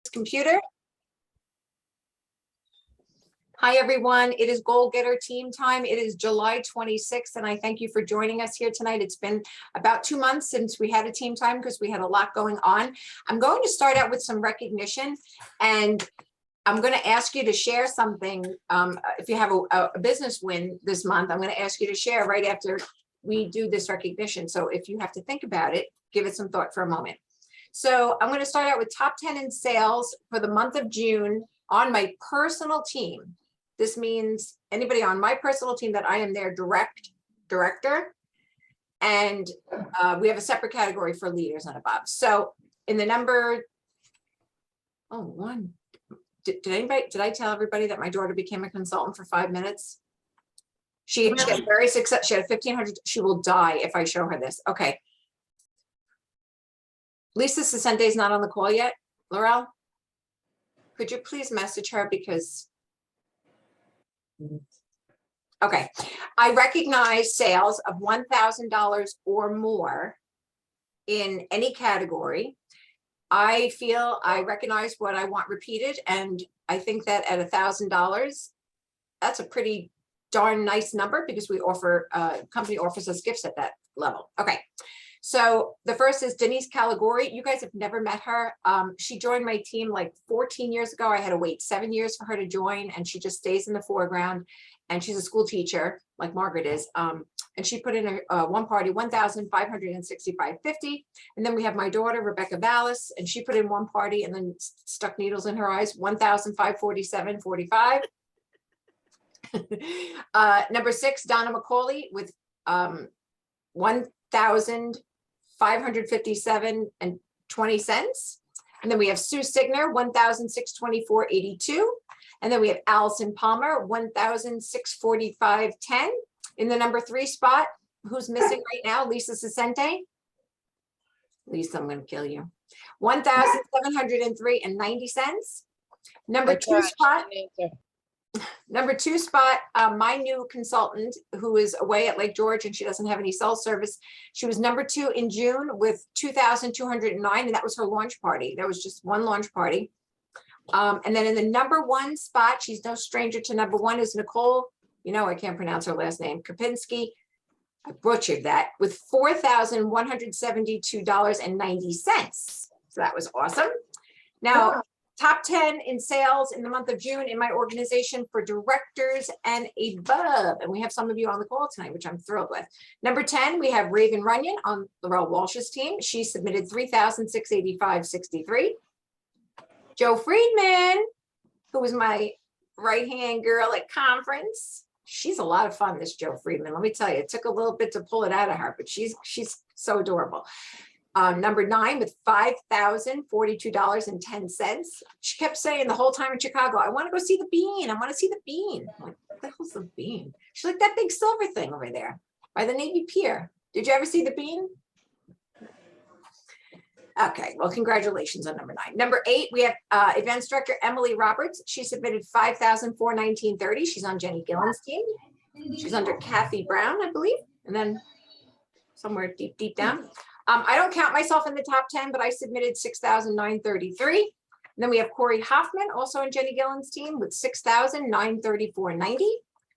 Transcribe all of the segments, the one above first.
computer. Hi, everyone. It is Goal Getter Team Time. It is July 26th, and I thank you for joining us here tonight. It's been about 2 months since we had a team time because we had a lot going on. I'm going to start out with some recognition, and I'm going to ask you to share something. If you have a business win this month, I'm going to ask you to share right after we do this recognition. So if you have to think about it, give it some thought for a moment. So I'm going to start out with top 10 in sales for the month of June on my personal team. This means anybody on my personal team that I am their director. And we have a separate category for leaders and above. So in the number, did I tell everybody that my daughter became a consultant for 5 minutes? She had very successful. She had 1,500. She will die if I show her this. Okay. Lisa Sesente is not on the call yet. Laurel, could you please message her because. Okay, I recognize sales of $1,000 or more in any category. I feel I recognize what I want repeated, and I think that at $1,000, that's a pretty darn nice number because we offer, company offers us gifts at that level. Okay, so the first is Denise Caligori. You guys have never met her. She joined my team like 14 years ago. I had to wait 7 years for her to join, and she just stays in the foreground. And she's a school teacher, like Margaret is. And she put in a one party, $1,565.50. And then we have my daughter, Rebecca Vallis, and she put in one party and then stuck needles in her eyes, $1,547.45. Number 6, Donna McCauley with $1,557.20. And then we have Sue Signer, $1,624.82. And then we have Allison Palmer, $1,645.10. In the number 3 spot, who's missing right now? Lisa Sesente. Lisa, I'm going to kill you. $1,703.90. Number 2 spot. Number 2 spot, my new consultant who is away at Lake George and she doesn't have any cell service. She was number 2 in June with $2,209, and that was her launch party. That was just one launch party. And then in the number 1 spot, she's no stranger to number 1, is Nicole. You know, I can't pronounce her last name, Kapinski. I butchered that, with $4,172.90. So that was awesome. Now, top 10 in sales in the month of June in my organization for directors and above. And we have some of you on the call tonight, which I'm thrilled with. Number 10, we have Raven Runyon on Laurel Walsh's team. She submitted $3,685.63. Joe Friedman, who was my right-hand girl at conference. She's a lot of fun, this Joe Friedman. Let me tell you, it took a little bit to pull it out of her, but she's so adorable. Number 9 with $5,042.10. She kept saying the whole time in Chicago, I want to go see the bean. I want to see the bean. I'm like, what the hell's the bean? She's like, that big silver thing over there by the Navy Pier. Did you ever see the bean? Okay, well, congratulations on number 9. Number 8, we have Advanced Director Emily Roberts. She submitted $5,419.30. She's on Jenny Gillen's team. She's under Kathy Brown, I believe, and then somewhere deep down. I don't count myself in the top 10, but I submitted $6,933. And then we have Corey Hoffman, also on Jenny Gillen's team, with $6,934.90.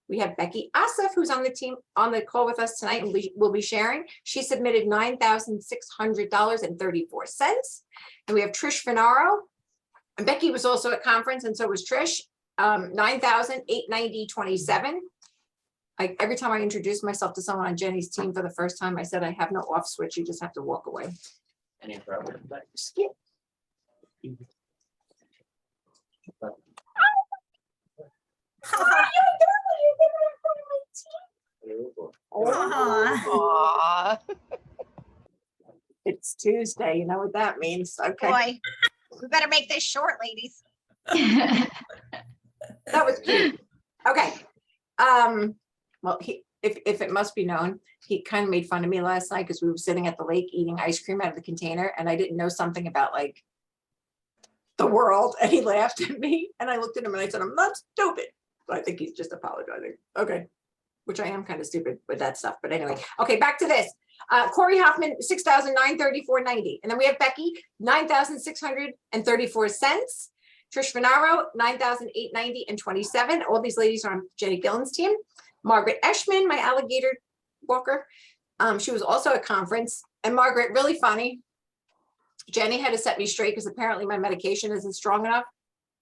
We have Becky Asif, who's on the team on the call with us tonight, and we'll be sharing. She submitted $9,600.34. And we have Trish Finaro. And Becky was also at conference, and so was Trish. $9,890.27. Every time I introduce myself to someone on Jenny's team for the first time, I said I have no off switch. You just have to walk away. Any problem? Skip. Aww. It's Tuesday. You know what that means. Okay. Boy, we better make this short, ladies. That was cute. Okay. Well, if it must be known, he kind of made fun of me last night because we were sitting at the lake eating ice cream out of the container, and I didn't know something about like the world, and he laughed at me, and I looked at him and I said, I'm not stupid. But I think he's just apologizing. Okay. Which I am kind of stupid with that stuff. But anyway, okay, back to this. Corey Hoffman, $6,934.90. And then we have Becky, $9,634. Trish Venaro, $9,890.27. All these ladies are on Jenny Gillen's team. Margaret Eschman, my alligator walker. She was also at conference. And Margaret, really funny. Jenny had to set me straight because apparently my medication isn't strong enough.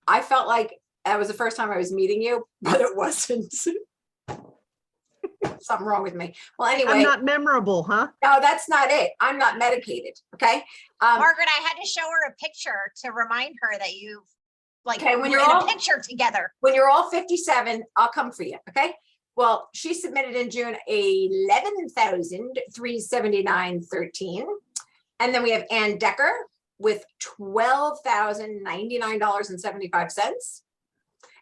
I felt like that was the first time I was meeting you, but it wasn't. Something wrong with me. Well, anyway. I'm not memorable, huh? No, that's not it. I'm not medicated. Okay. Margaret, I had to show her a picture to remind her that you like Okay, when we're you're in all- a picture together. When you're all 57, I'll come for you. Okay. Well, she submitted in June 11,379.13. And then we have Ann Decker with $12,099.75.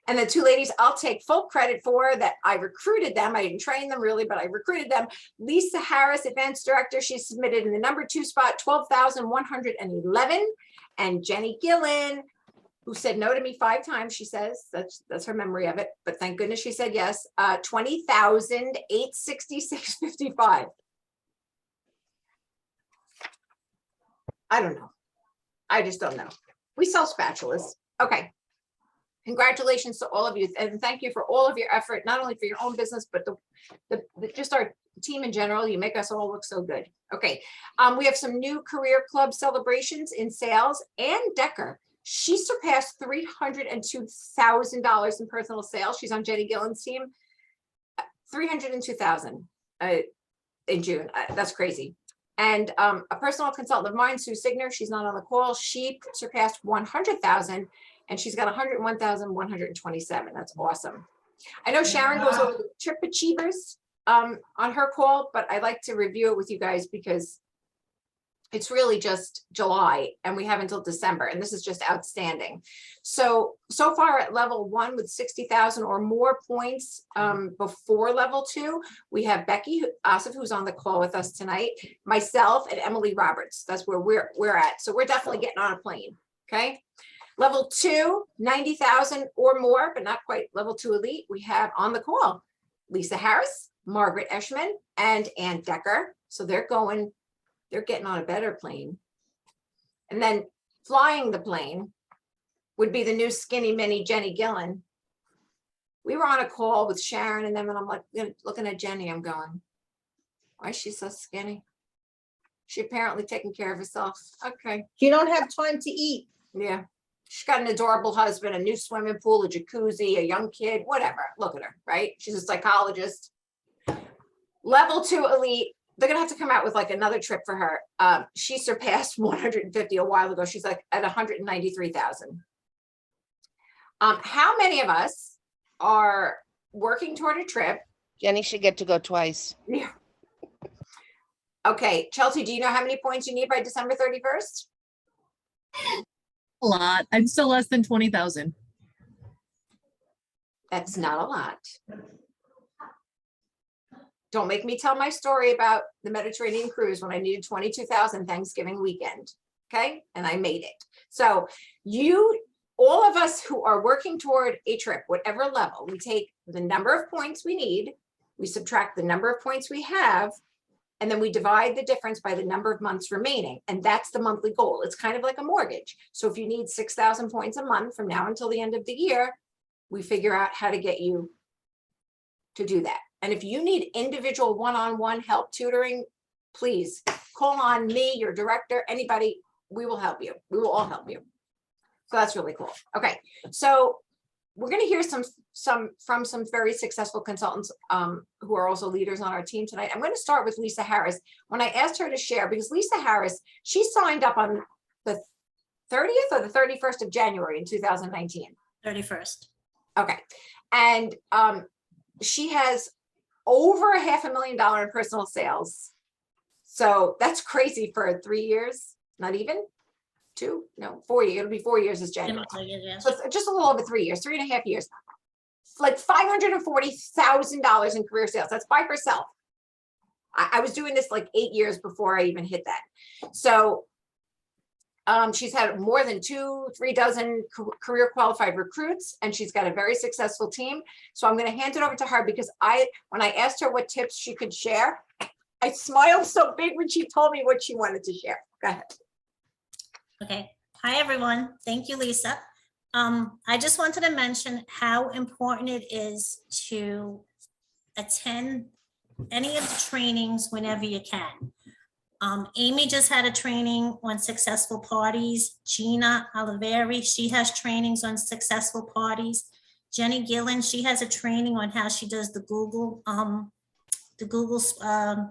And the two ladies I'll take full credit for that I recruited them. I didn't train them really, but I recruited them. Lisa Harris, Advanced Director, she submitted in the number 2 spot, 12,111. And Jenny Gillen, who said no to me 5 times, she says, that's her memory of it, but thank goodness she said yes, 20,866.55. I don't know. I just don't know. We sell spatulas. Okay. Congratulations to all of you, and thank you for all of your effort, not only for your own business, but just our team in general. You make us all look so good. Okay, we have some new career club celebrations in sales. Ann Decker, she surpassed $302,000 in personal sales. She's on Jenny Gillen's team. 302,000 in June. That's crazy. And a personal consultant of mine, Sue Signer, she's not on the call. She surpassed 100,000. And she's got 101,127. That's awesome. I know Sharon goes over the Trip Achievers on her call, but I'd like to review it with you guys because it's really just July and we have until December, and this is just outstanding. So far at level 1 with 60,000 or more points before level 2, we have Becky Asif, who's on the call with us tonight, myself, and Emily Roberts. That's where we're at. So we're definitely getting on a plane, okay? Level 2, 90,000 or more, but not quite level 2 elite. We have on the call Lisa Harris, Margaret Eschman, and Ann Decker. So they're getting on a better plane. And then flying the plane would be the new skinny mini Jenny Gillen. We were on a call with Sharon and them, and I'm like looking at Jenny, I'm going, why is she so skinny? She apparently taking care of herself. Okay. You don't have time to eat. Yeah. She's got an adorable husband, a new swimming pool, a jacuzzi, a young kid, whatever. Look at her, right? She's a psychologist. Level 2 elite. They're gonna have to come out with like another trip for her. She surpassed 150 a while ago. She's like at 193,000. How many of us are working toward a trip? Jenny should get to go twice. Yeah. Okay, Chelsea, do you know how many points you need by December 31st? A lot. I'm still less than 20,000. That's not a lot. Don't make me tell my story about the Mediterranean cruise when I needed 22,000 Thanksgiving weekend. Okay, and I made it. So all of us who are working toward a trip, whatever level, we take the number of points we need, we subtract the number of points we have, and then we divide the difference by the number of months remaining. And that's the monthly goal. It's kind of like a mortgage. So if you need 6,000 points a month from now until the end of the year, we figure out how to get you to do that. And if you need individual one-on-one help tutoring, please call on me, your director, anybody. We will help you. We will all help you. So that's really cool. Okay, so we're going to hear from some very successful consultants who are also leaders on our team tonight. I'm going to start with Lisa Harris. When I asked her to share, because Lisa Harris, she signed up on the 30th or the 31st of January in 2019. 31st. Okay, and she has over $500,000 in personal sales. So that's crazy for 3 years, not even 2, no, 4 years. It'll be 4 years this January. So it's just a little over 3 years, 3.5 years. Like $540,000 in career sales. That's by herself. I was doing this like 8 years before I even hit that. So she's had more than 2-3 dozen career qualified recruits, and she's got a very successful team. So I'm going to hand it over to her because when I asked her what tips she could share, I smiled so big when she told me what she wanted to share. Go ahead. Okay. Hi, everyone. Thank you, Lisa. I just wanted to mention how important it is to attend any of the trainings whenever you can. Amy just had a training on successful parties. Gina Oliveri, she has trainings on successful parties. Jenny Gillen, she has a training on how she does the Google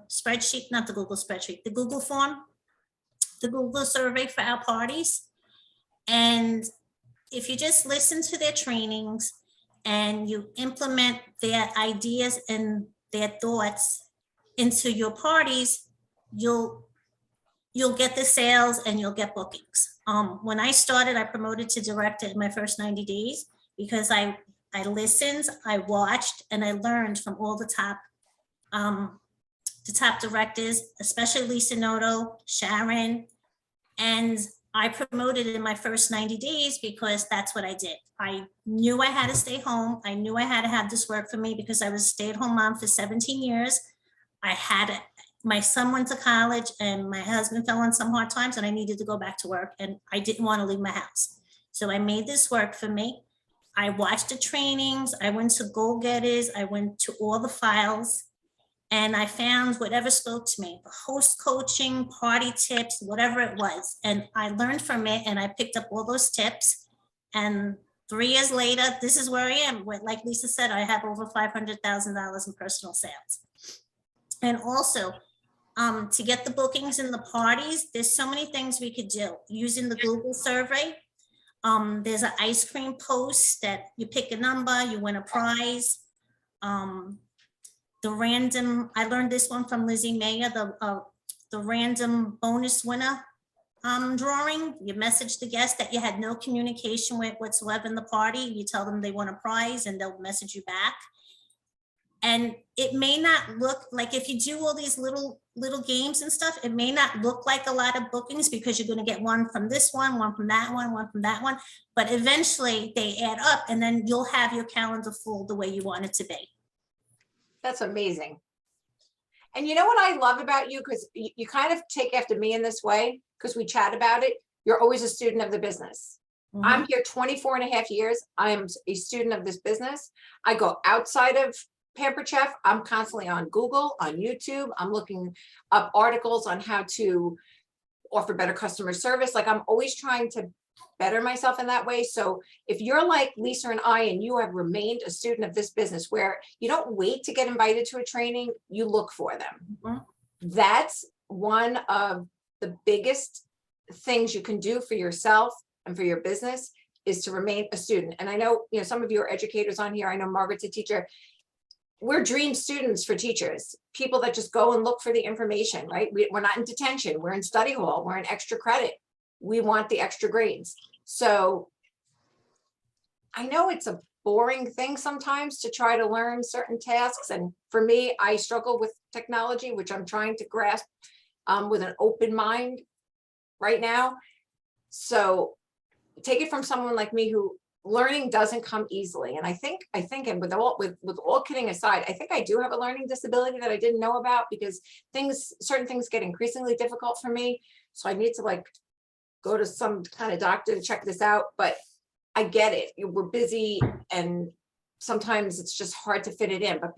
spreadsheet, not the Google spreadsheet, the Google form, the Google survey for our parties. And if you just listen to their trainings and you implement their ideas and their thoughts into your parties, you'll get the sales and you'll get bookings. When I started, I promoted to director in my first 90 days because I listened, I watched, and I learned from all the top directors, especially Lisa Noto, Sharon, and I promoted in my first 90 days because that's what I did. I knew I had to stay home. I knew I had to have this work for me because I was a stay-at-home mom for 17 years. My son went to college and my husband fell on some hard times and I needed to go back to work and I didn't want to leave my house. So I made this work for me. I watched the trainings. I went to Goal Getters. I went to all the files. And I found whatever spoke to me, the host coaching, party tips, whatever it was. And I learned from it and I picked up all those tips. And 3 years later, this is where I am. Like Lisa said, I have over $500,000 in personal sales. And also, to get the bookings in the parties, there's so many things we could do using the Google survey. There's an ice cream post that you pick a number, you win a prize. I learned this one from Lizzie Mayer, the random bonus winner drawing. You message the guest that you had no communication with whatsoever in the party. You tell them they want a prize and they'll message you back. And it may not look like, if you do all these little games and stuff, it may not look like a lot of bookings because you're going to get one from this one from that one from that one. But eventually they add up and then you'll have your calendar full the way you want it to be. That's amazing. And you know what I love about you, because you kind of take after me in this way, because we chat about it. You're always a student of the business. I'm here 24 and a half years. I am a student of this business. I go outside of Pampered Chef. I'm constantly on Google, on YouTube. I'm looking up articles on how to offer better customer service. Like I'm always trying to better myself in that way. So if you're like Lisa and I, and you have remained a student of this business where you don't wait to get invited to a training, you look for them. That's one of the biggest things you can do for yourself and for your business is to remain a student. And I know, some of you are educators on here. I know Margaret's a teacher. We're dream students for teachers, people that just go and look for the information, right? We're not in detention. We're in study hall. We're in extra credit. We want the extra grades. So I know it's a boring thing sometimes to try to learn certain tasks. And for me, I struggle with technology, which I'm trying to grasp with an open mind right now. So take it from someone like me who learning doesn't come easily. And I think, and with all kidding aside, I think I do have a learning disability that I didn't know about because certain things get increasingly difficult for me. So I need to go to some kind of doctor to check this out, but I get it. We're busy and sometimes it's just hard to fit it in, but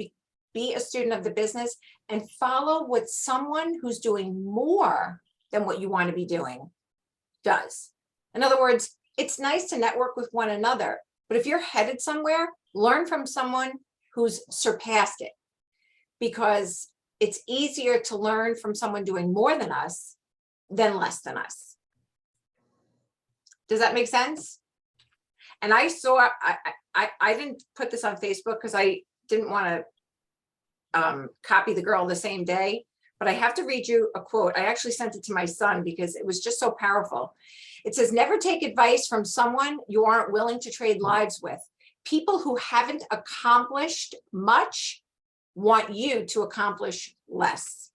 be a student of the business and follow what someone who's doing more than what you want to be doing does. In other words, it's nice to network with one another, but if you're headed somewhere, learn from someone who's surpassed it, because it's easier to learn from someone doing more than us than less than us. Does that make sense? And I saw, I didn't put this on Facebook because I didn't want to copy the girl the same day, but I have to read you a quote. I actually sent it to my son because it was just so powerful. It says, never take advice from someone you aren't willing to trade lives with. People who haven't accomplished much want you to accomplish less.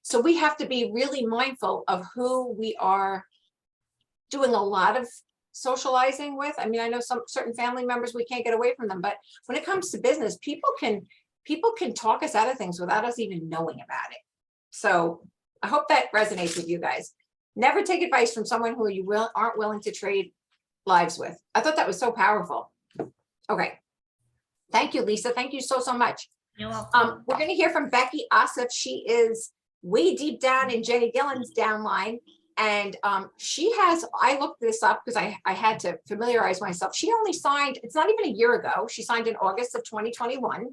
So we have to be really mindful of who we are doing a lot of socializing with. I mean, I know some certain family members, we can't get away from them, but when it comes to business, people can people can talk us out of things without us even knowing about it. So I hope that resonates with you guys. Never take advice from someone who you aren't willing to trade lives with. I thought that was so powerful. Okay. Thank you, Lisa. Thank you so much. You're welcome. We're going to hear from Becky Ossoff. She is way deep down in Jenny Gillen's downline. And she has, I looked this up because I had to familiarize myself. She only signed, it's not even a year ago. She signed in August of 2021.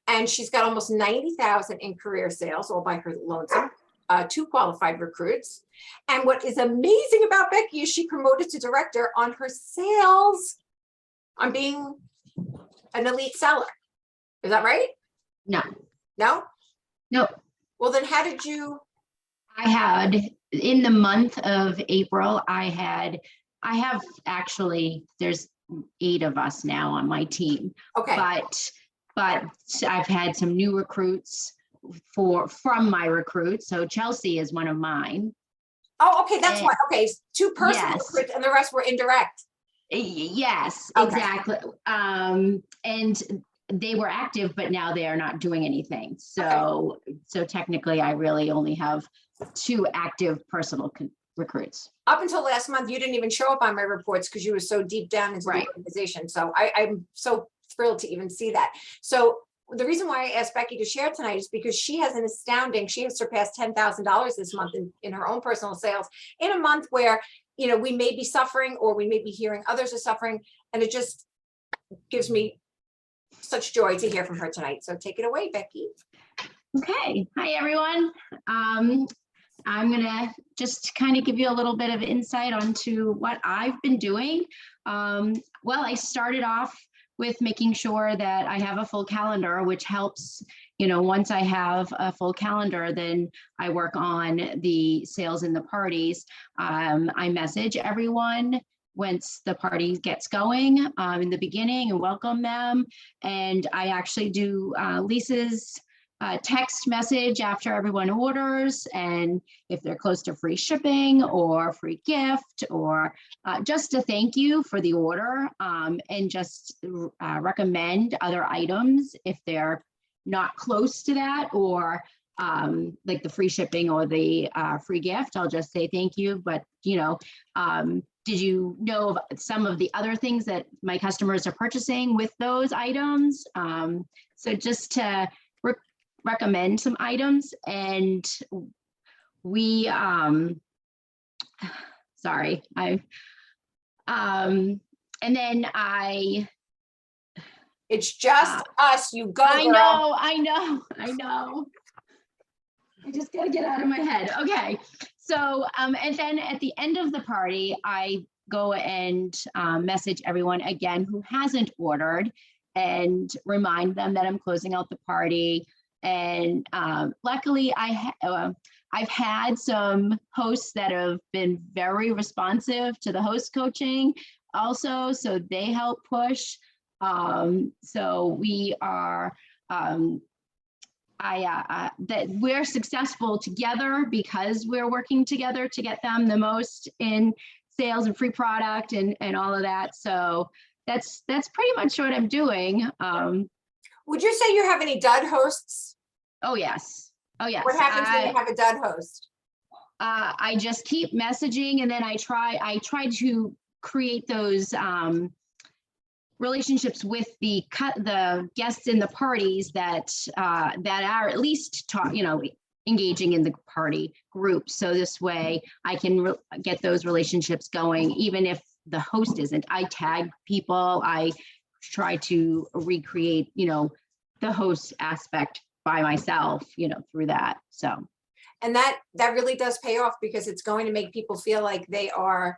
And she's got almost 90,000 in career sales, all by her lonesome, 2 qualified recruits. And what is amazing about Becky is she promoted to director on her sales, on being an elite seller. Is that right? No, No? no. Well, then how did you? I had, in the month of April, I have actually, there's 8 of us now on my team, Okay, but I've had some new recruits from my recruits. So Chelsea is one of mine. oh, okay, that's why, okay, 2 personal Yes. recruits and the rest were indirect. Yes, Okay. exactly. And they were active, but now they are not doing anything. So technically I really only have 2 active personal recruits. Up until last month, you didn't even show up on my reports because you were so deep down into Right. the organization. So I'm so thrilled to even see that. So the reason why I asked Becky to share tonight is because she has an astounding, she has surpassed $10,000 this month in her own personal sales, in a month where, you know, we may be suffering or we may be hearing others are suffering. And it just gives me such joy to hear from her tonight. So take it away, Becky. Okay, hi everyone. I'm gonna just kind of give you a little bit of insight onto what I've been doing. Well, I started off with making sure that I have a full calendar, which helps, you know, once I have a full calendar, then I work on the sales and the parties. I message everyone once the party gets going in the beginning and welcome them. And I actually do Lisa's text message after everyone orders, and if they're close to free shipping or free gift, or just a thank you for the order, and just recommend other items if they're not close to that, or like the free shipping or the free gift. I'll just say thank you, but you know, did you know of some of the other things that my customers are purchasing with those items? So just to recommend some items. And we sorry, and then It's just us, you go, I girl. know. I just gotta get out of my head. Okay, so and then at the end of the party, I go and message everyone again who hasn't ordered and remind them that I'm closing out the party. And luckily, I've had some hosts that have been very responsive to the host coaching also, so they help push. So we are, that we're successful together because we're working together to get them the most in sales and free product and all of that. So that's pretty much what I'm doing. Would you say you have any dud hosts? Oh, yes. Oh, yes. What happens when you have a dud host? I just keep messaging, and then I try to create those relationships with the guests in the parties that are at least engaging in the party group. So this way I can get those relationships going, even if the host isn't. I tag people. I try to recreate, the host aspect by myself, through that. So. And that really does pay off, because it's going to make people feel like they are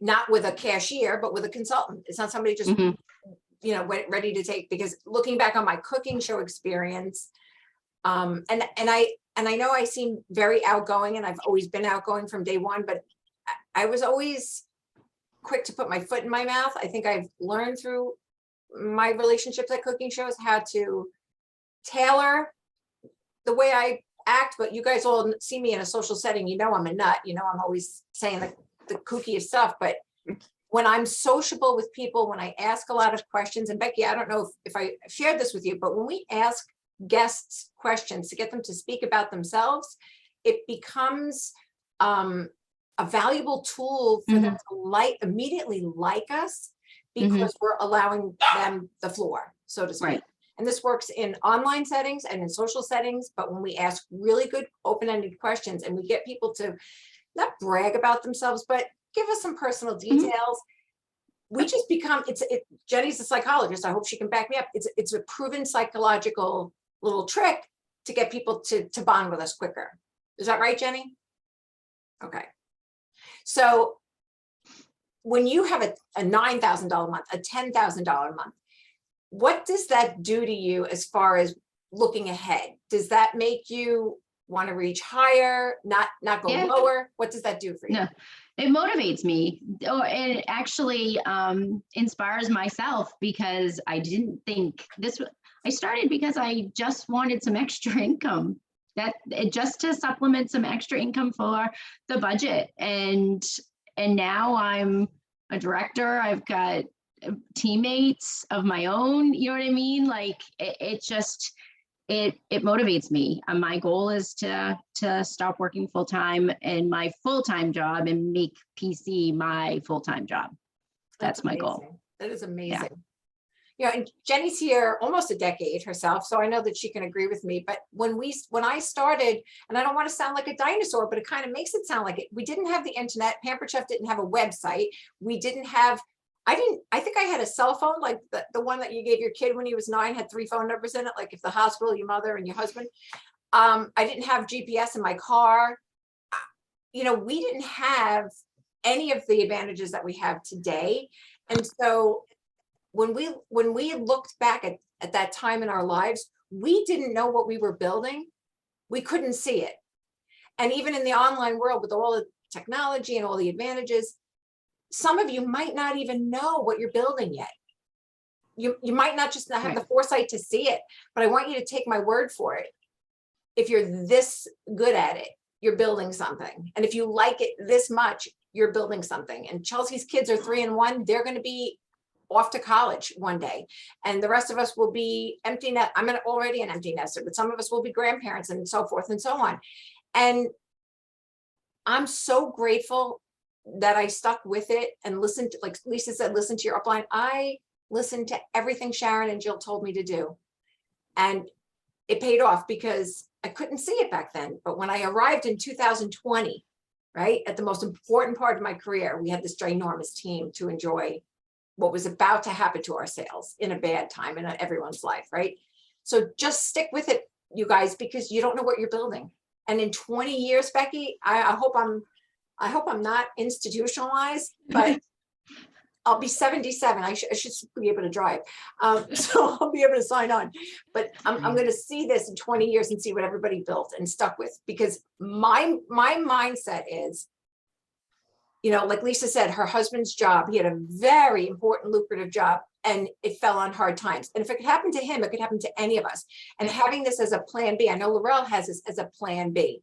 not with a cashier, but with a consultant. It's not somebody just, ready to take, because looking back on my cooking show experience, and I know I seem very outgoing, and I've always been outgoing from day one, but I was always quick to put my foot in my mouth. I think I've learned through my relationships at cooking shows how to tailor the way I act, but you guys all see me in a social setting, I'm a nut, I'm always saying the kookiest stuff, but when I'm sociable with people, when I ask a lot of questions, and Becky, I don't know if I shared this with you, but when we ask guests questions to get them to speak about themselves, it becomes a valuable tool for them to immediately like us, because we're allowing them the floor, so to speak. Right. And this works in online settings and in social settings, but when we ask really good open-ended questions and we get people to not brag about themselves, but give us some personal details, we just become, Jenny's a psychologist, I hope she can back me up. It's a proven psychological little trick to get people to bond with us quicker. Is that right, Jenny? Okay. So when you have a $9,000 month, a $10,000 month, what does that do to you as far as looking ahead? Does that make you want to reach higher, not go Yeah. lower? What does that do for you? No, it motivates me. Or it actually inspires myself, because I didn't think I started because I just wanted some extra income, just to supplement some extra income for the budget. And now I'm a director. I've got teammates of my own, you know what I mean? Like it motivates me. My goal is to stop working full-time in my full-time job and make PC my full-time job. That's my goal. amazing. That is amazing. Yeah, and Jenny's here almost a decade herself, so I know that she can agree with me. But when I started, and I don't want to sound like a dinosaur, but it kind of makes it sound like it. We didn't have the internet. Pampered Chef didn't have a website. We didn't have. I think I had a cell phone, like the one that you gave your kid when he was 9, had 3 phone numbers in it, like if the hospital, your mother and your husband. I didn't have GPS in my car. You know, we didn't have any of the advantages that we have today. And so when we looked back at that time in our lives, we didn't know what we were building. We couldn't see it. And even in the online world, with all the technology and all the advantages, some of you might not even know what you're building yet. You might not just have the foresight to see it, but I want you to take my word for it. If you're this good at it, you're building something. And if you like it this much, you're building something. And Chelsea's kids are 3 and 1. They're going to be off to college one day. And the rest of us will be empty net. I'm already an empty nester, but some of us will be grandparents and so forth and so on. And I'm so grateful that I stuck with it and listened to, like Lisa said, listen to your upline. I listened to everything Sharon and Jill told me to do. And it paid off, because I couldn't see it back then. But when I arrived in 2020, right, at the most important part of my career, we had this ginormous team to enjoy what was about to happen to our sales in a bad time in everyone's life, right? So just stick with it, you guys, because you don't know what you're building. And in 20 years, Becky, I hope I'm not institutionalized, but I'll be 77. I should be able to drive. So I'll be able to sign on. But I'm going to see this in 20 years and see what everybody built and stuck with, because my mindset is, you know, like Lisa said, her husband's job, he had a very important, lucrative job, and it fell on hard times. And if it could happen to him, it could happen to any of us. And having this as a plan B, I know Laurel has this as a plan B.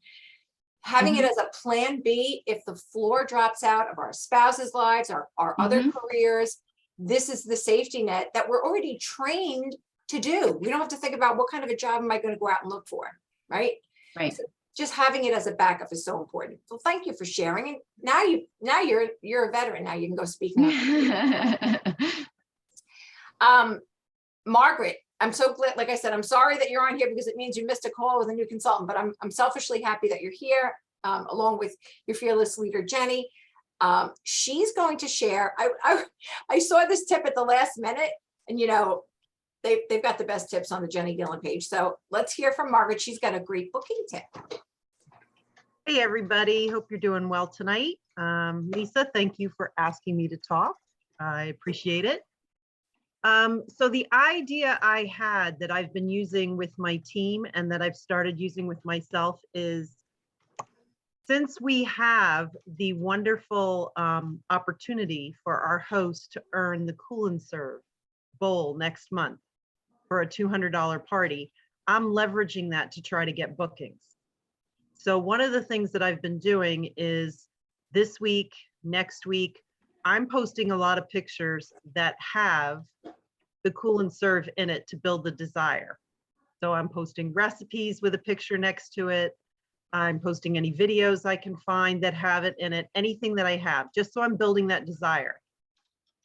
Having it as a plan B, if the floor drops out of our spouses' lives, our other careers, this is the safety net that we're already trained to do. We don't have to think about what kind of a job am I going to go out and look for, right? Right. So just having it as a backup is so important. So thank you for sharing. And now you're a veteran. Now you can go speak. Margaret, I'm so glad, like I said, I'm sorry that you're on here, because it means you missed a call with a new consultant, but I'm selfishly happy that you're here, along with your fearless leader, Jenny. She's going to share, I saw this tip at the last minute, and you know, they've got the best tips on the Jenny Gillen page. So let's hear from Margaret. She's got a great booking tip. Hey, everybody. Hope you're doing well tonight. Lisa, thank you for asking me to talk. I appreciate it. So the idea I had that I've been using with my team and that I've started using with myself is, since we have the wonderful opportunity for our host to earn the Cool and Serve Bowl next month for a $200 party, I'm leveraging that to try to get bookings. So one of the things that I've been doing is this week, next week, I'm posting a lot of pictures that have the Cool and Serve in it to build the desire. So I'm posting recipes with a picture next to it. I'm posting any videos I can find that have it in it, anything that I have, just so I'm building that desire.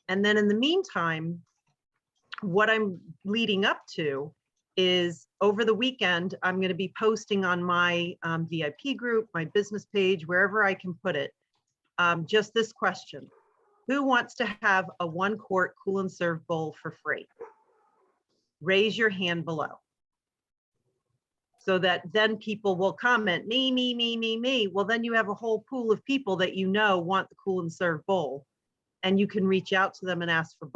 And then in the meantime, what I'm leading up to is over the weekend, I'm going to be posting on my VIP group, my business page, wherever I can put it, just this question. Who wants to have a 1 quart Cool and Serve bowl for free? Raise your hand below. So that then people will comment, me, me, me, me, me. Well, then you have a whole pool of people that you know want the Cool and Serve bowl, and you can reach out to them and ask for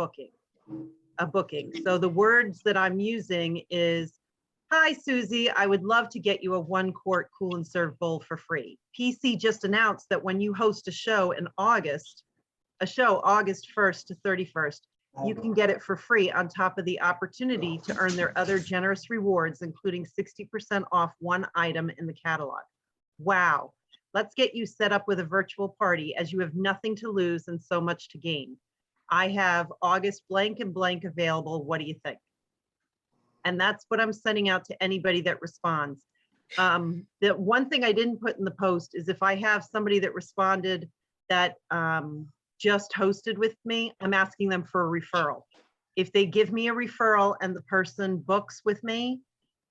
a booking. So the words that I'm using is, hi, Susie, I would love to get you a 1 quart Cool and Serve bowl for free. PC just announced that when you host a show in August, August 1st to 31st, you can get it for free on top of the opportunity to earn their other generous rewards, including 60% off 1 item in the catalog. Wow. Let's get you set up with a virtual party as you have nothing to lose and so much to gain. I have August blank and blank available. What do you think? And that's what I'm sending out to anybody that responds. The one thing I didn't put in the post is if I have somebody that responded that just hosted with me, I'm asking them for a referral. If they give me a referral and the person books with me,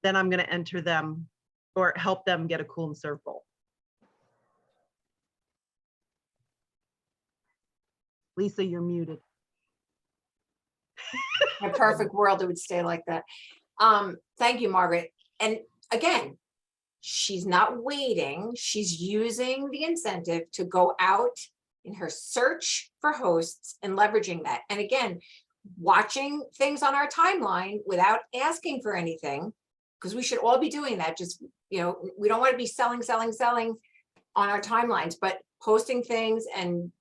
then I'm going to enter them or help them get a Cool and Serve bowl. Lisa, you're muted. In a perfect world, it would stay like that. Thank you, Margaret. And again, she's not waiting. She's using the incentive to go out in her search for hosts and leveraging that. And again, watching things on our timeline without asking for anything, because we should all be doing that. Just, we don't want to be selling on our timelines, but posting things and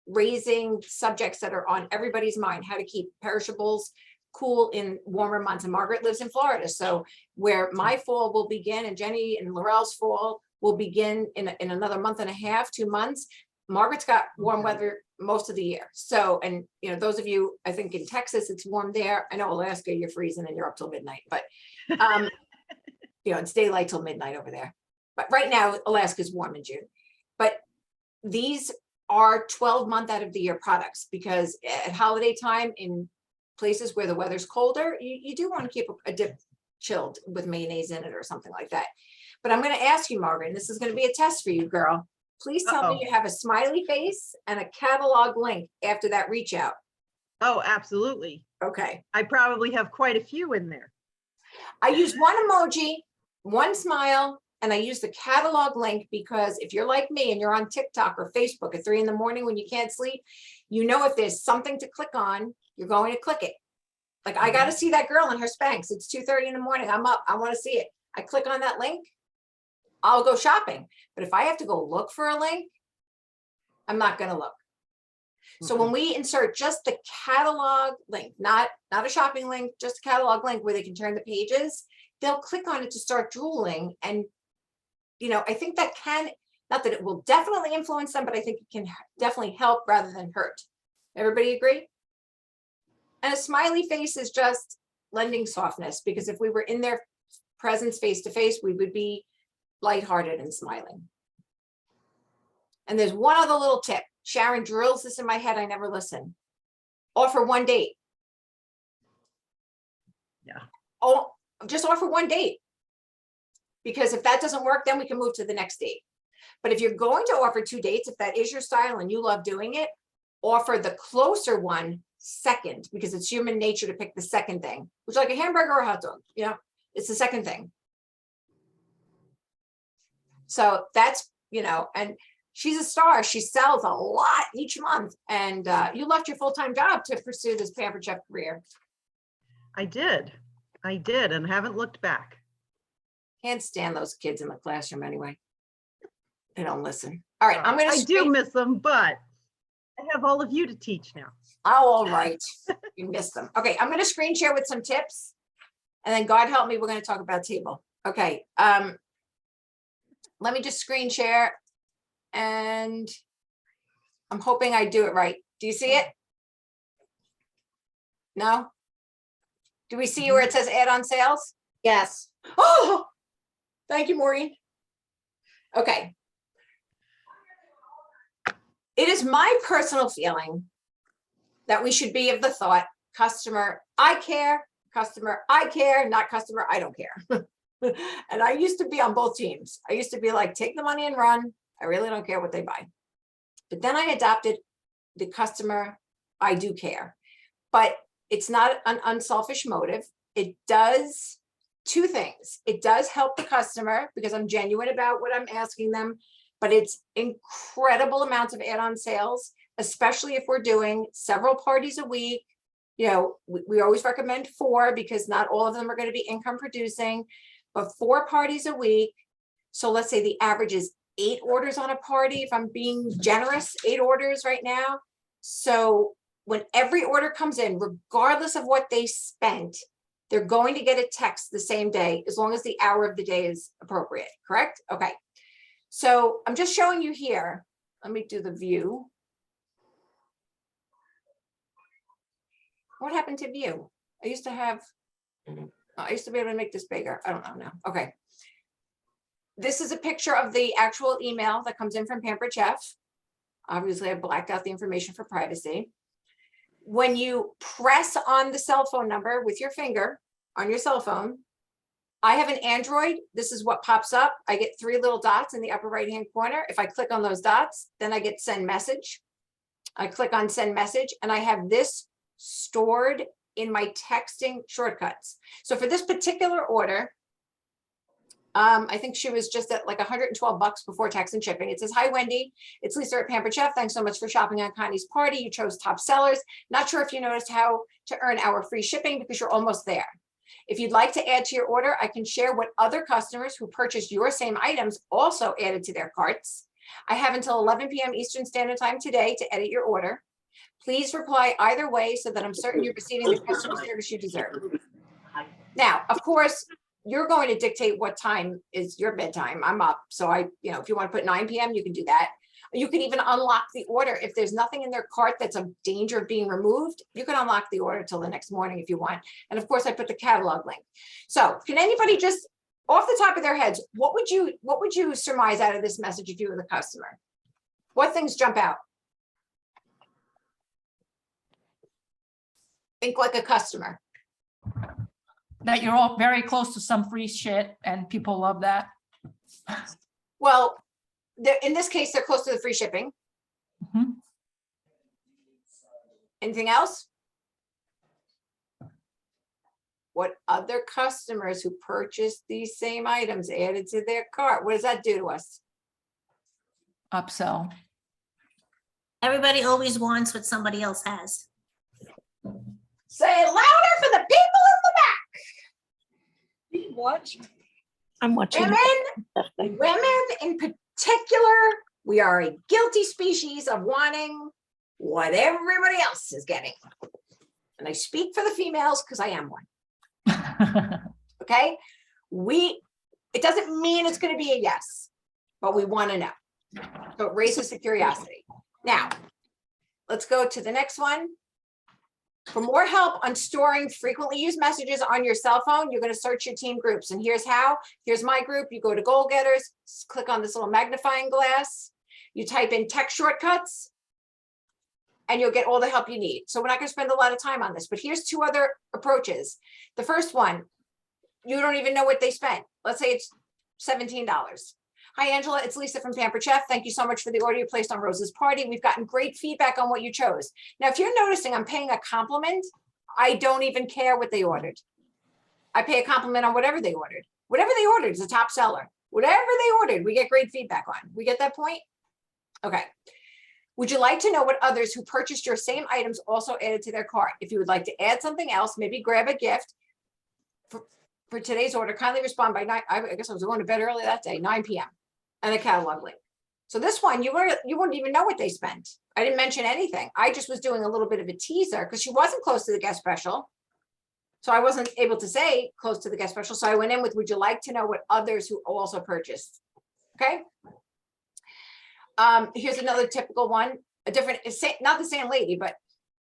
raising subjects that are on everybody's mind, how to keep perishables cool in warmer months. And Margaret lives in Florida, so where my fall will begin and Jenny and Laurel's fall will begin in another month and a half, 2 months. Margaret's got warm weather most of the year. So, and those of you, I think in Texas, it's warm there. I know Alaska, you're freezing and you're up till midnight, but it's daylight till midnight over there. But right now, Alaska's warm in June. But these are 12-month out of the year products, because at holiday time in places where the weather's colder, you do want to keep a dip chilled with mayonnaise in it or something like that. But I'm going to ask you, Margaret, and this is going to be a test for you, girl. Please tell me you have a smiley face and a catalog link after that reach out. Oh, absolutely. Okay. I probably have quite a few in there. I use 1 emoji, 1 smile, and I use the catalog link because if you're like me and you're on TikTok or Facebook at 3 in the morning when you can't sleep, if there's something to click on, you're going to click it. Like, I got to see that girl in her Spanx. It's 2:30 in the morning. I'm up. I want to see it. I click on that link. I'll go shopping. But if I have to go look for a link, I'm not going to look. So when we insert just the catalog link, not a shopping link, just a catalog link where they can turn the pages, they'll click on it to start drooling. And, I think that not that it will definitely influence them, but I think it can definitely help rather than hurt. Everybody agree? And a smiley face is just lending softness, because if we were in their presence face to face, we would be lighthearted and smiling. And there's one other little tip. Sharon drills this in my head. I never listen. Offer 1 date. Yeah. Oh, just offer 1 date. Because if that doesn't work, then we can move to the next date. But if you're going to offer 2 dates, if that is your style and you love doing it, offer the closer one second, because it's human nature to pick the second thing, which, like a hamburger or a hot dog, it's the second thing. So that's, and she's a star. She sells a lot each month. And you left your full-time job to pursue this Pampered Chef career. I did, and haven't looked back. Can't stand those kids in the classroom anyway. They don't listen. All right, I'm going to. I do miss them, but I have all of you to teach now. Oh, all right. You missed them. Okay, I'm going to screen share with some tips, and then God help me, we're going to talk about table. Okay. Let me just screen share, and I'm hoping I do it right. Do you see it? No? Do we see where it says add-on sales? Yes. Oh, thank you, Maureen. Okay. It is my personal feeling that we should be of the thought, customer, I care, not customer, I don't care. And I used to be on both teams. I used to be like, take the money and run. I really don't care what they buy. But then I adopted the customer, I do care. But it's not an unselfish motive. It does two things. It does help the customer because I'm genuine about what I'm asking them, but it's incredible amounts of add-on sales, especially if we're doing several parties a week. You know, we always recommend 4 because not all of them are going to be income producing, but 4 parties a week. So let's say the average is 8 orders on a party. If I'm being generous, 8 orders right now. So when every order comes in, regardless of what they spent, they're going to get a text the same day, as long as the hour of the day is appropriate, correct? Okay. So I'm just showing you here. Let me do the view. What happened to view? I used to have, I used to be able to make this bigger. I don't know now. Okay. This is a picture of the actual email that comes in from Pampered Chef. Obviously, I blacked out the information for privacy. When you press on the cell phone number with your finger on your cell phone, I have an Android. This is what pops up. I get 3 little dots in the upper right-hand corner. If I click on those dots, then I get send message. I click on send message and I have this stored in my texting shortcuts. So for this particular order, I think she was just at like $112 before tax and shipping. It says, hi, Wendy. It's Lisa at Pampered Chef. Thanks so much for shopping on Connie's party. You chose top sellers. Not sure if you noticed how to earn our free shipping because you're almost there. If you'd like to add to your order, I can share what other customers who purchased your same items also added to their carts. I have until 11 p.m. Eastern Standard Time today to edit your order. Please reply either way so that I'm certain you're receiving the customer service you deserve. Now, of course, you're going to dictate what time is your bedtime. I'm up. So if you want to put 9 p.m., you can do that. You can even unlock the order. If there's nothing in their cart that's a danger of being removed, you can unlock the order till the next morning if you want. And of course, I put the catalog link. So can anybody just off the top of their heads, what would you surmise out of this message if you were the customer? What things jump out? Think like a customer. That you're all very close to some free shit and people love that. Well, in this case, they're close to the free shipping. Mhm. Anything else? What other customers who purchased these same items added to their cart? What does that do to us? Upsell. Everybody always wants what somebody else has. Say it louder for the people in the back. I'm watching. Women in particular, we are a guilty species of wanting what everybody else is getting. And I speak for the females because I am one. Okay. It doesn't mean it's going to be a yes, but we want to know. So it raises the curiosity. Now, let's go to the next one. For more help on storing frequently used messages on your cell phone, you're going to search your team groups. And here's how. Here's my group. You go to Goal Getters, click on this little magnifying glass. You type in text shortcuts, and you'll get all the help you need. So we're not going to spend a lot of time on this, but here's 2 other approaches. The first one, you don't even know what they spent. Let's say it's $17. Hi, Angela. It's Lisa from Pampered Chef. Thank you so much for the order you placed on Rose's party. We've gotten great feedback on what you chose. Now, if you're noticing I'm paying a compliment, I don't even care what they ordered. I pay a compliment on whatever they ordered. Whatever they ordered is a top seller. Whatever they ordered, we get great feedback on. We get that point? Okay. Would you like to know what others who purchased your same items also added to their cart? If you would like to add something else, maybe grab a gift for today's order, kindly respond by 9. I guess I was going to bed early that day, 9 p.m. and a catalog link. So this one, you wouldn't even know what they spent. I didn't mention anything. I just was doing a little bit of a teaser because she wasn't close to the guest special. So I wasn't able to say close to the guest special. So I went in with, would you like to know what others who also purchased? Okay. Here's another typical one. a different, not the same lady, but,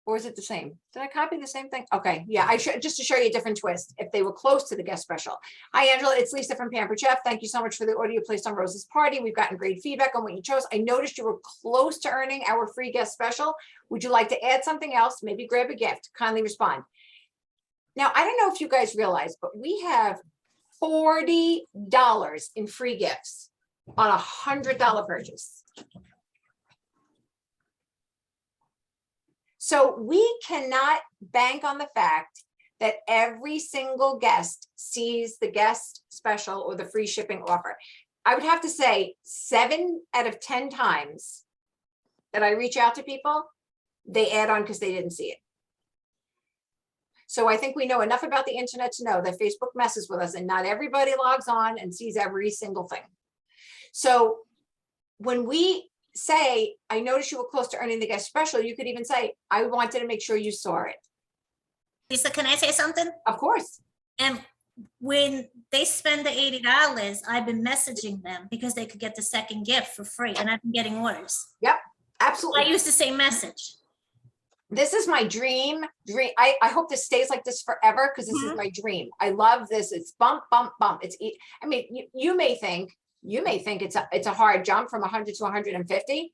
or is it the same? Did I copy the same thing? Okay, yeah, I should, just to show you a different twist, if they were close to the guest special. Hi, Angela, it's Lisa from Pampered Chef. Thank you so much for the order you placed on Rose's party. We've gotten great feedback on what you chose. I noticed you were close to earning our free guest special. Would you like to add something else? Maybe grab a gift. Kindly respond. Now, I don't know if you guys realize, but we have $40 in free gifts on a $100 purchase. So we cannot bank on the fact that every single guest sees the guest special or the free shipping offer. I would have to say 7 out of 10 times that I reach out to people, they add on because they didn't see it. So I think we know enough about the internet to know that Facebook messes with us and not everybody logs on and sees every single thing. So when we say, I noticed you were close to earning the guest special, you could even say, I wanted to make sure you saw it. Lisa, can I say something? Of course. And when they spend the $80, I've been messaging them because they could get the second gift for free, and I've been getting orders. Absolutely. I use the same message. This is my dream. I hope this stays like this forever because this is my dream. I love this. It's bump, bump, bump. I mean, you may think it's a hard jump from 100 to 150.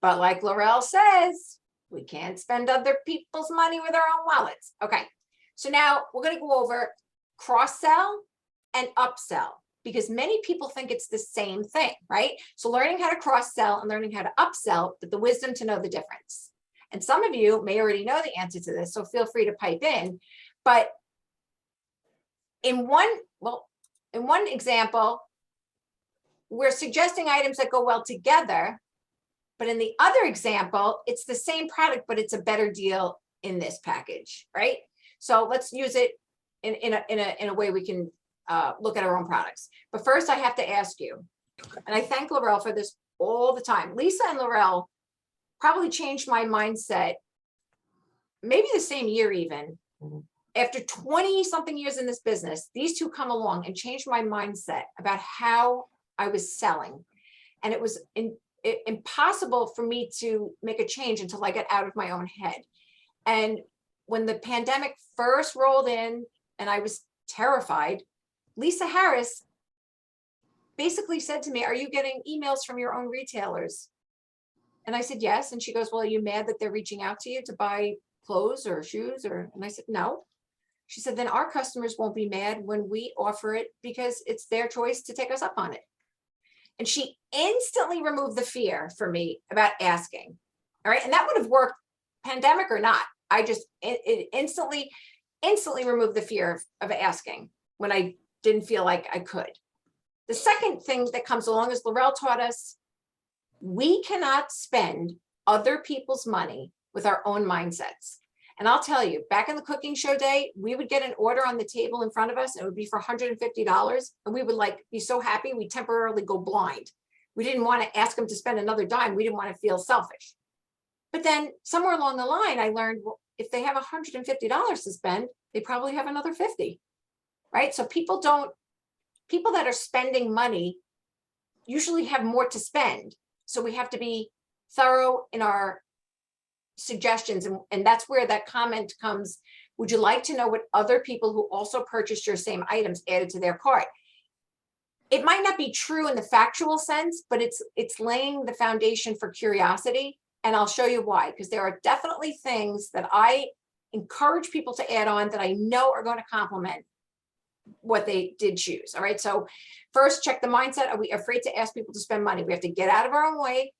But like Laurel says, we can't spend other people's money with our own wallets. Okay. So now we're going to go over cross-sell and upsell because many people think it's the same thing, right? So learning how to cross-sell and learning how to upsell, but the wisdom to know the difference. And some of you may already know the answer to this, so feel free to pipe in. But in one example, we're suggesting items that go well together. But in the other example, it's the same product, but it's a better deal in this package, right? So let's use it in a way we can look at our own products. But first I have to ask you, and I thank Laurel for this all the time. Lisa and Laurel probably changed my mindset, maybe the same year even. After 20 something years in this business, these two come along and changed my mindset about how I was selling. And it was impossible for me to make a change until I got out of my own head. And when the pandemic first rolled in and I was terrified, Lisa Harris basically said to me, are you getting emails from your own retailers? And I said, yes. And she goes, well, are you mad that they're reaching out to you to buy clothes or shoes? And I said, no. She said, then our customers won't be mad when we offer it because it's their choice to take us up on it. And she instantly removed the fear for me about asking. All right. And that would have worked pandemic or not. It instantly removed the fear of asking when I didn't feel like I could. The second thing that comes along is Laurel taught us, we cannot spend other people's money with our own mindsets. And I'll tell you, back in the cooking show day, we would get an order on the table in front of us and it would be for $150. And we would be so happy, we temporarily go blind. We didn't want to ask them to spend another dime. We didn't want to feel selfish. But then somewhere along the line, I learned, well, if they have $150 to spend, they probably have another 50, right? So people that are spending money usually have more to spend. So we have to be thorough in our suggestions. And that's where that comment comes. Would you like to know what other people who also purchased your same items added to their cart? It might not be true in the factual sense, but it's laying the foundation for curiosity. And I'll show you why, because there are definitely things that I encourage people to add on that I know are going to complement what they did choose. All right. So first, check the mindset. Are we afraid to ask people to spend money? We have to get out of our own way,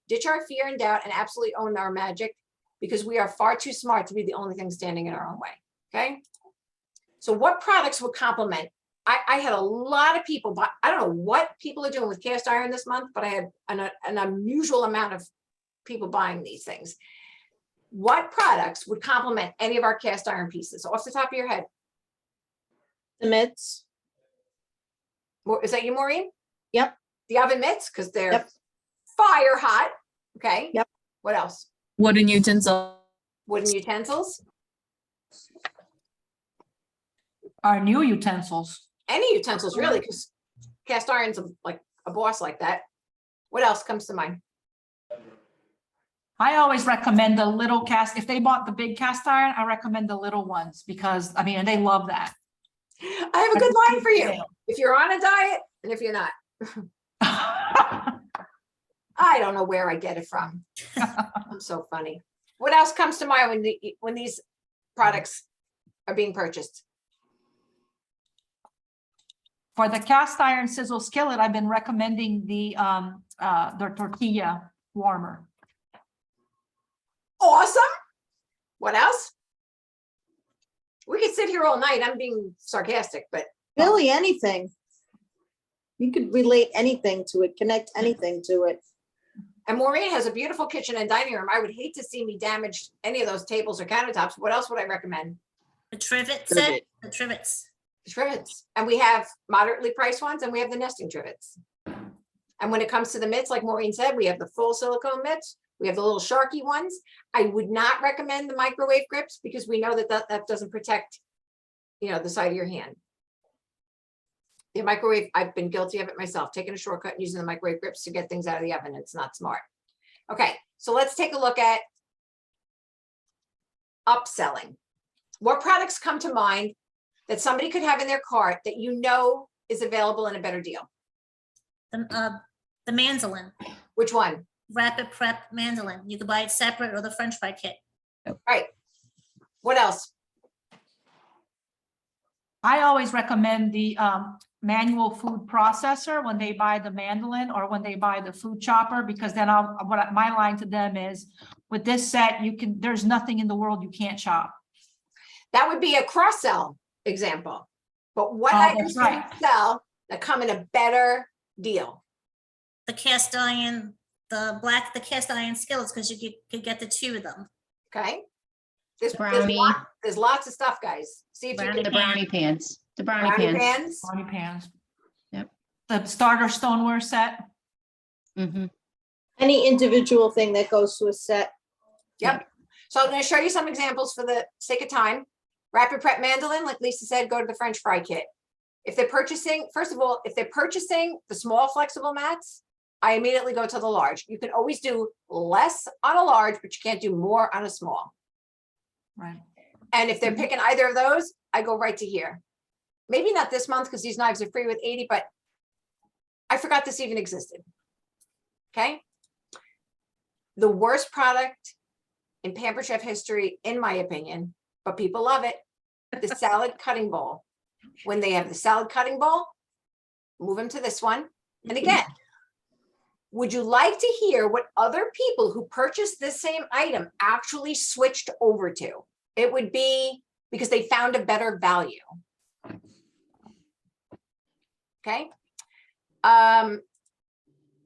ditch our fear and doubt, and absolutely own our magic, because we are far too smart to be the only thing standing in our own way. Okay. So what products would complement? I had a lot of people, but I don't know what people are doing with cast iron this month, but I had an unusual amount of people buying these things. What products would complement any of our cast iron pieces? Off the top of your head. The mitts. Is that you, Maureen? Yep. The oven mitts, because they're Yep. fire hot. Okay. Yep. What else? Wooden utensil. Wooden utensils. Our new utensils. Any utensils really, because cast iron's like a boss like that. What else comes to mind? I always recommend the little cast, if they bought the big cast iron, I recommend the little ones because, I mean, and they love that. I have a good line for you. If you're on a diet and if you're not. I don't know where I get it from. I'm so funny. What else comes to mind when these products are being purchased? For the cast iron sizzle skillet, I've been recommending the tortilla warmer. Awesome. What else? We could sit here all night. I'm being sarcastic, but Really, anything. You could relate anything to it, connect anything to it. and Maureen has a beautiful kitchen and dining room. I would hate to see me damage any of those tables or countertops. What else would I recommend? The trivet set, the trivets. Trivets. And we have moderately priced ones and we have the nesting trivets. And when it comes to the mitts, like Maureen said, we have the full silicone mitts. We have the little Sharky ones. I would not recommend the microwave grips because we know that that doesn't protect, the side of your hand. The microwave, I've been guilty of it myself, taking a shortcut and using the microwave grips to get things out of the oven. It's not smart. Okay, so let's take a look at upselling. What products come to mind that somebody could have in their cart that is available in a better deal? The mandolin, Which one? rapid prep mandolin. You could buy it separate or the French fry kit. Right. What else? I always recommend the manual food processor when they buy the mandolin or when they buy the food chopper, because then my line to them is, with this set, there's nothing in the world you can't chop. That would be a cross-sell example. But what Oh, items that's can you sell that come in a better deal? The cast iron, the cast iron skillets, because you could get the 2 of them. Okay? Brownie. There's lots of stuff, guys. See if you Brownie can. The brownie pans, the brownie Brownie pans. pans. Brownie pans. Yep. The starter stoneware set. Mhm. Any individual thing that goes to a set. Yep. So I'm going to show you some examples for the sake of time. Rapid prep mandolin, like Lisa said, go to the French fry kit. If they're purchasing, first of all, if they're purchasing the small flexible mats, I immediately go to the large. You can always do less on a large, but you can't do more on a small. Right. And if they're picking either of those, I go right to here. Maybe not this month because these knives are free with 80, but I forgot this even existed. Okay. The worst product in Pampered Chef history, in my opinion, but people love it, the salad cutting bowl. When they have the salad cutting bowl, move them to this one. And again, would you like to hear what other people who purchased this same item actually switched over to? It would be because they found a better value. Okay.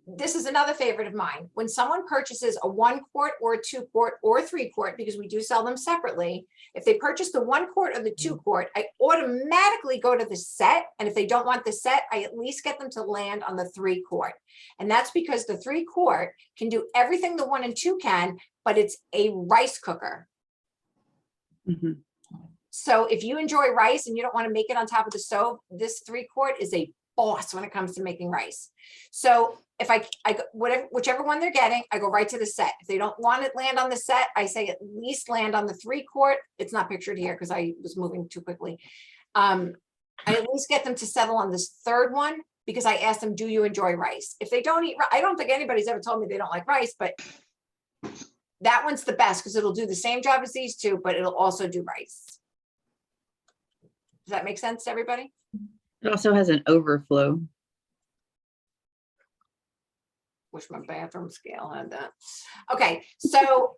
This is another favorite of mine. When someone purchases a 1 quart or a 2 quart or a 3 quart, because we do sell them separately, if they purchase the 1 quart or the 2 quart, I automatically go to the set. And if they don't want the set, I at least get them to land on the 3 quart. And that's because the 3 quart can do everything the 1 and 2 can, but it's a rice cooker. Mhm. So if you enjoy rice and you don't want to make it on top of the stove, this 3 quart is a boss when it comes to making rice. So if whichever one they're getting, I go right to the set. If they don't want it land on the set, I say at least land on the 3 quart. It's not pictured here because I was moving too quickly. I at least get them to settle on this 3rd one because I asked them, do you enjoy rice? If they don't eat, I don't think anybody's ever told me they don't like rice, but that one's the best because it'll do the same job as these 2, but it'll also do rice. Does that make sense to everybody? It also has an overflow. Wish my bathroom scale had that. Okay, so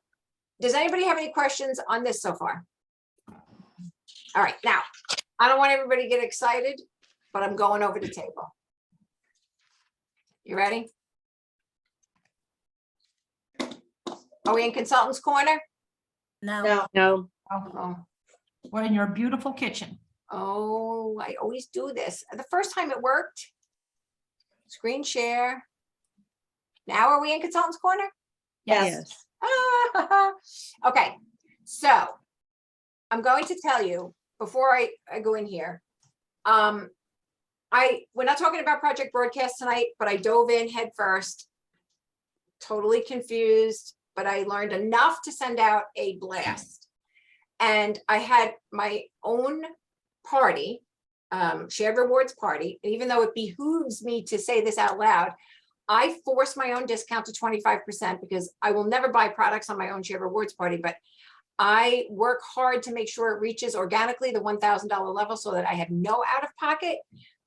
does anybody have any questions on this so far? All right, now, I don't want everybody to get excited, but I'm going over the table. You ready? Are we in consultant's corner? No, No, Oh, We're in your beautiful kitchen. oh, I always do this. The first time it worked. Screen share. Now are we in consultant's corner? Yes. Ah, okay, so I'm going to tell you before I go in here. We're not talking about Project Broadcast tonight, but I dove in head first totally confused, but I learned enough to send out a blast. And I had my own party, shared rewards party. And even though it behooves me to say this out loud, I forced my own discount to 25% because I will never buy products on my own shared rewards party, but I work hard to make sure it reaches organically the $1,000 level so that I have no out of pocket.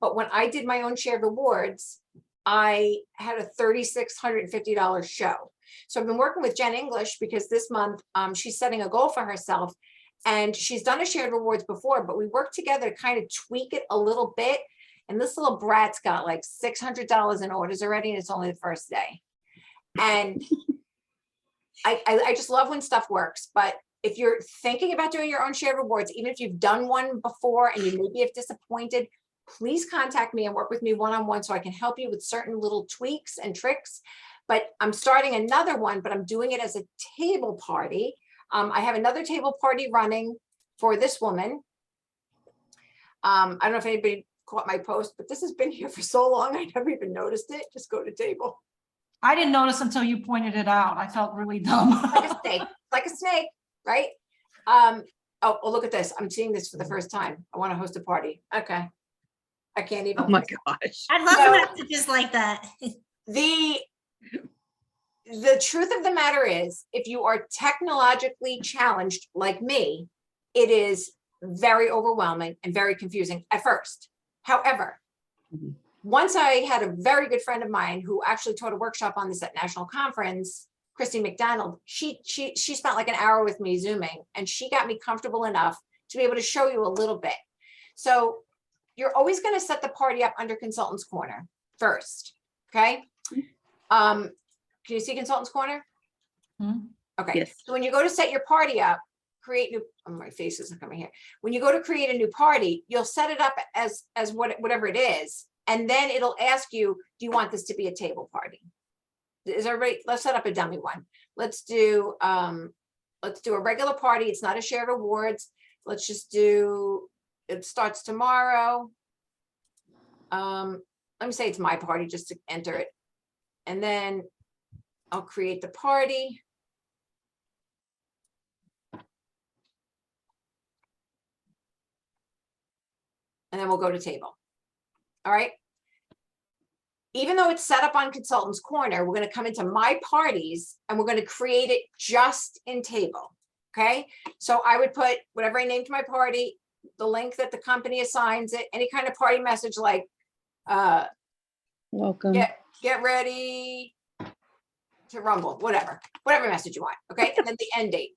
But when I did my own shared rewards, I had a $3,650 show. So I've been working with Jen English because this month she's setting a goal for herself, and she's done a shared rewards before, but we worked together to kind of tweak it a little bit. And this little brat's got like $600 in orders already, and it's only the first day. And I just love when stuff works. But if you're thinking about doing your own shared rewards, even if you've done one before and you maybe have disappointed, please contact me and work with me one-on-one so I can help you with certain little tweaks and tricks. But I'm starting another one, but I'm doing it as a table party. I have another table party running for this woman. I don't know if anybody caught my post, but this has been here for so long, I never even noticed it. Just go to table. I didn't notice until you pointed it out. I felt really dumb. Like a snake, right? Oh, look at this. I'm seeing this for the first time. I want to host a party. Okay. I can't even. Oh my gosh. I'd love So- messages like that. The truth of the matter is, if you are technologically challenged like me, it is very overwhelming and very confusing at first. However, Mhm. once I had a very good friend of mine who actually taught a workshop on this at National Conference, Christy McDonald, she spent like an hour with me Zooming, and she got me comfortable enough to be able to show you a little bit. So you're always going to set the party up under Consultant's Corner first, okay? Can you see Consultant's Corner? Hmm. Okay, Yes. so when you go to set your party up, create new, oh, my face isn't coming here. When you go to create a new party, you'll set it up as whatever it is, and then it'll ask you, do you want this to be a table party? Is everybody, let's set up a dummy one. Let's do a regular party. It's not a shared rewards. Let's just do, it starts tomorrow. Let me say it's my party just to enter it. And then I'll create the party. And then we'll go to table. All right. Even though it's set up on Consultant's Corner, we're going to come into my parties and we're going to create it just in table. Okay. So I would put whatever I named my party, the link that the company assigns it, any kind of party message like, Welcome. get ready to rumble, whatever message you want. Okay. And then the end date.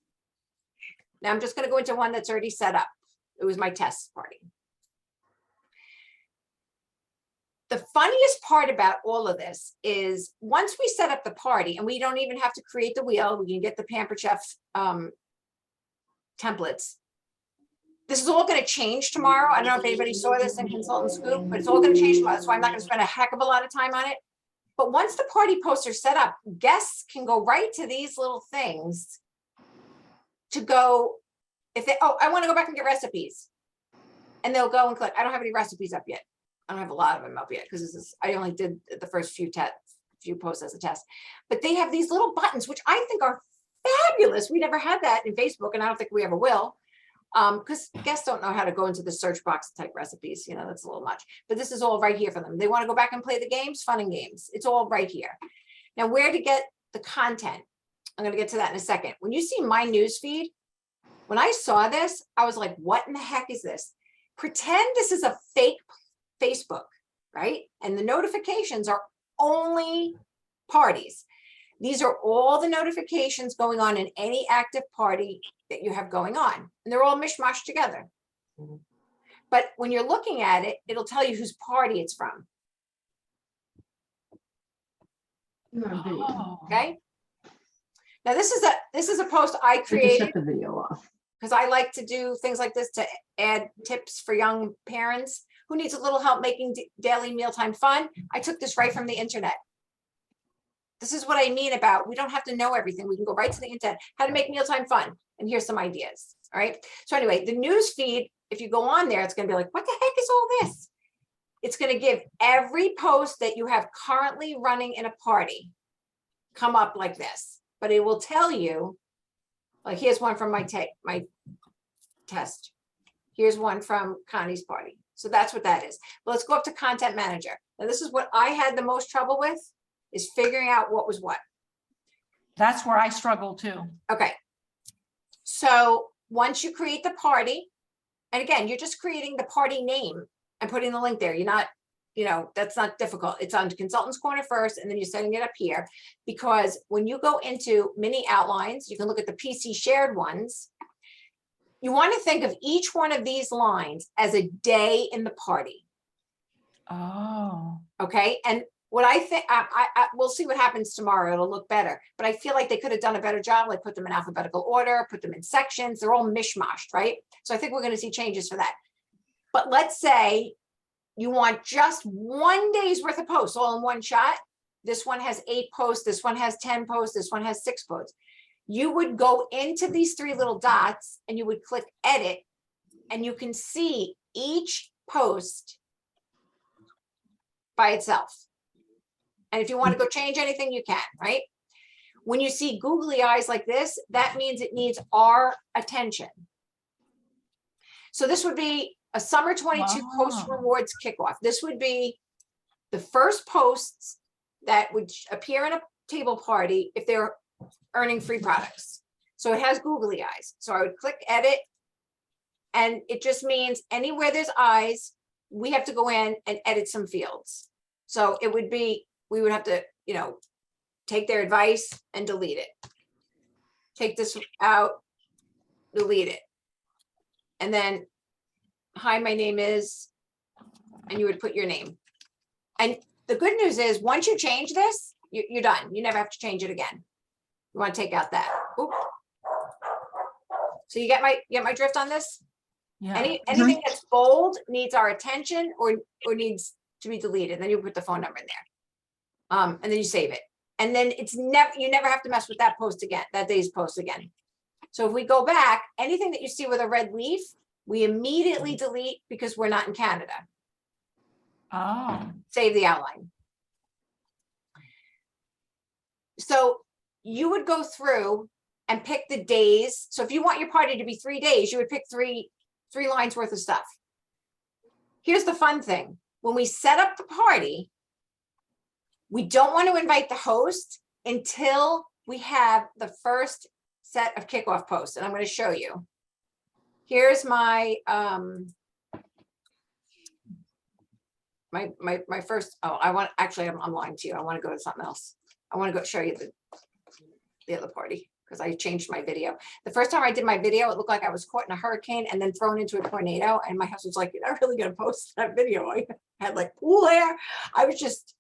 Now I'm just going to go into one that's already set up. It was my test party. The funniest part about all of this is once we set up the party, and we don't even have to create the wheel, we can get the Pampered Chef templates. This is all going to change tomorrow. I don't know if anybody saw this in Consultant Scoop, but it's all going to change tomorrow. So I'm not going to spend a heck of a lot of time on it. But once the party poster's set up, guests can go right to these little things to go, if they, oh, I want to go back and get recipes. And they'll go and click. I don't have any recipes up yet. I don't have a lot of them up yet because this is, I only did the first few posts as a test. But they have these little buttons, which I think are fabulous. We never had that in Facebook, and I don't think we ever will. Because guests don't know how to go into the search box type recipes, you know, that's a little much, but this is all right here for them. They want to go back and play the games, fun and games. It's all right here. Now, where to get the content? I'm going to get to that in a second. When you see my news feed, when I saw this, I was like, what in the heck is this? Pretend this is a fake Facebook, right? And the notifications are only parties. These are all the notifications going on in any active party that you have going on. And they're all mishmashed together. But when you're looking at it, it'll tell you whose party it's from. Oh. Okay. Now this is a post I created the video off. because I like to do things like this to add tips for young parents who needs a little help making daily mealtime fun. I took this right from the internet. This is what I mean about, we don't have to know everything. We can go right to the internet, how to make mealtime fun. And here's some ideas. All right. So anyway, the news feed, if you go on there, it's going to be like, what the heck is all this? It's going to give every post that you have currently running in a party. come up like this, but it will tell you, like, here's one from my test. Here's one from Connie's party. So that's what that is. But let's go up to content manager. Now, this is what I had the most trouble with, is figuring out what was what. That's where I struggle too. Okay. So once you create the party, and again, you're just creating the party name and putting the link there. You're not, that's not difficult. It's on Consultants Corner first, and then you're setting it up here. Because when you go into mini outlines, you can look at the PC shared ones. You want to think of each one of these lines as a day in the party. Oh, Okay. And what I think, we'll see what happens tomorrow. It'll look better, but I feel like they could have done a better job, like put them in alphabetical order, put them in sections. They're all mishmashed, right? So I think we're going to see changes for that. But let's say you want just one day's worth of posts all in one shot. This one has 8 posts. This one has 10 posts. This one has 6 posts. You would go into these 3 little dots and you would click edit, and you can see each post by itself. And if you want to go change anything, you can, right? When you see googly eyes like this, that means it needs our attention. So this would be a summer 22 post Wow. rewards kickoff. This would be the first posts that would appear in a table party if they're earning free products. So it has googly eyes. So I would click edit, and it just means anywhere there's eyes, we have to go in and edit some fields. So it would be, we would have to, take their advice and delete it. Take this out, delete it. And then, hi, my name is, and you would put your name. And the good news is, once you change this, you're done. You never have to change it again. You want to take out that. Oop. So you get my drift on this? yeah. Anything that's bold needs our attention or needs to be deleted. Then you put the phone number in there. And then you save it. And then you never have to mess with that post again, that day's post again. So if we go back, anything that you see with a red leaf, we immediately delete because we're not in Canada. Oh, Save the outline. So you would go through and pick the days. So if you want your party to be 3 days, you would pick three lines worth of stuff. Here's the fun thing. When we set up the party, we don't want to invite the host until we have the first set of kickoff posts. And I'm going to show you. Here's my my first, I'm lying to you. I want to go to something else. I want to go show you the other party because I changed my video. The first time I did my video, it looked like I was caught in a hurricane and then thrown into a tornado. And my husband's like, "You're not really going to post that video." I had like pool hair. I was just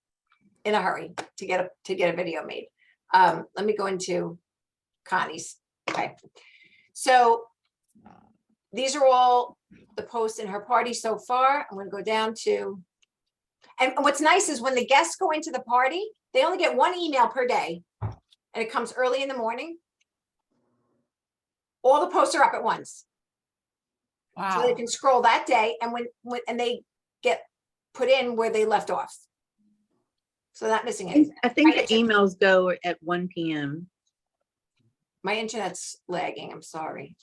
in a hurry to get a video made. Let me go into Connie's. Okay. So these are all the posts in her party so far. I'm going to go down to, and what's nice is when the guests go into the party, they only get 1 email per day, and it comes early in the morning. All the posts are up at once. So they wow. can scroll that day, and when they get put in where they left off. So not missing anything. I think Right. the emails go at 1 p.m. My internet's lagging, I'm sorry.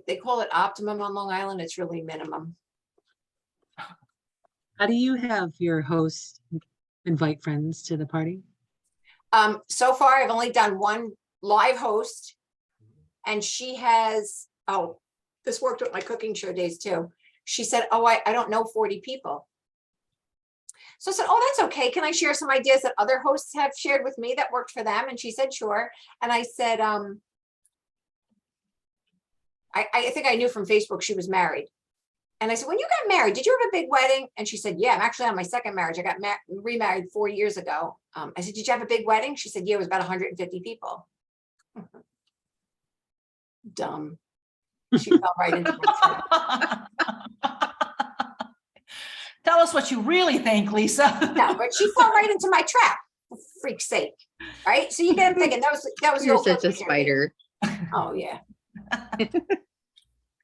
They call it optimum on Long Island, it's really minimum. How do you have your host invite friends to the party? So far, I've only done 1 live host, and she has, this worked with my cooking show days too. She said, I don't know 40 people. So I said, that's okay. Can I share some ideas that other hosts have shared with me that worked for them? And she said, sure. And I said, I think I knew from Facebook she was married. And I said, when you got married, did you have a big wedding? And she said, yeah, I'm actually on my 2nd marriage. I got remarried 4 years ago. I said, did you have a big wedding? She said, yeah, it was about 150 people. Dumb. She fell right into my trap. Tell us what you really think, Lisa. No, but she fell right into my trap, for freak's sake. Right? So you get them thinking that was You're your such a cooking show days. spider. Oh, yeah.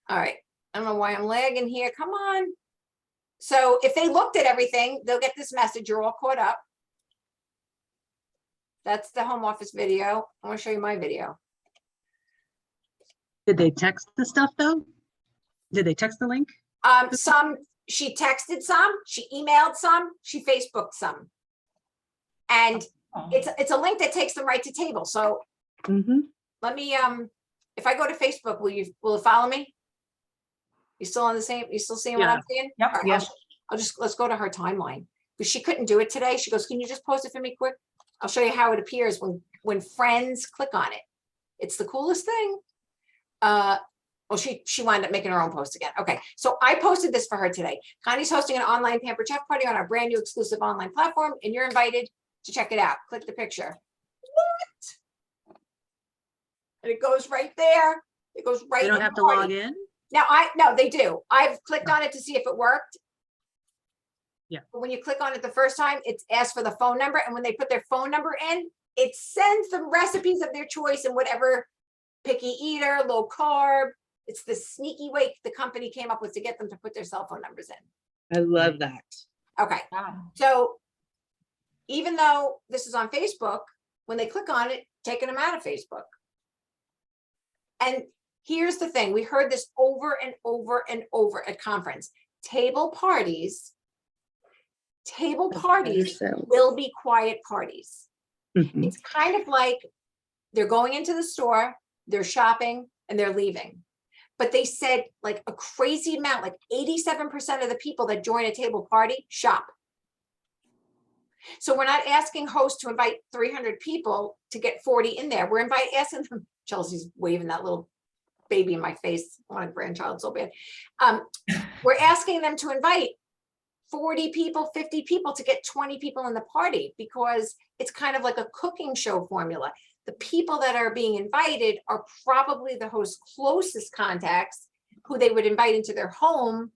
All right. I don't know why I'm lagging here. Come on. So if they looked at everything, they'll get this message, you're all caught up. That's the home office video. I want to show you my video. Did they text the stuff though? Did they text the link? Some, she texted some, she emailed some, she Facebooked some. And Oh. it's a link that takes them right to table. So Mm-hmm. let me, if I go to Facebook, will it follow me? You still on the same, you still seeing what I'm seeing? Yep. All right, Yes. I'll just, let's go to her timeline. Because she couldn't do it today. She goes, can you just post it for me quick? I'll show you how it appears when friends click on it. It's the coolest thing. Oh, she wound up making her own post again. Okay, so I posted this for her today. Connie's hosting an online Pampered Chef party on our brand new exclusive online platform, and you're invited to check it out. Click the picture. What? And it goes right there. It goes right. They don't in have the to party. log in? Now, no, they do. I've clicked on it to see if it worked. Yeah. But when you click on it the first time, it's asked for the phone number, and when they put their phone number in, it sends them recipes of their choice and whatever picky eater, low carb. It's the sneaky way the company came up with to get them to put their cell phone numbers in. I love that. Okay, Wow. so even though this is on Facebook, when they click on it, taking them out of Facebook. And here's the thing, we heard this over and over and over at conference. Table parties will be quiet parties. Mhm. It's kind of like they're going into the store, they're shopping, and they're leaving. But they said like a crazy amount, like 87% of the people that join a table party shop. So we're not asking hosts to invite 300 people to get 40 in there. We're asking them, Chelsea's waving that little baby in my face. I want a grandchild so bad. We're asking them to invite 40 people, 50 people to get 20 people in the party because it's kind of like a cooking show formula. The people that are being invited are probably the host's closest contacts who they would invite into their home.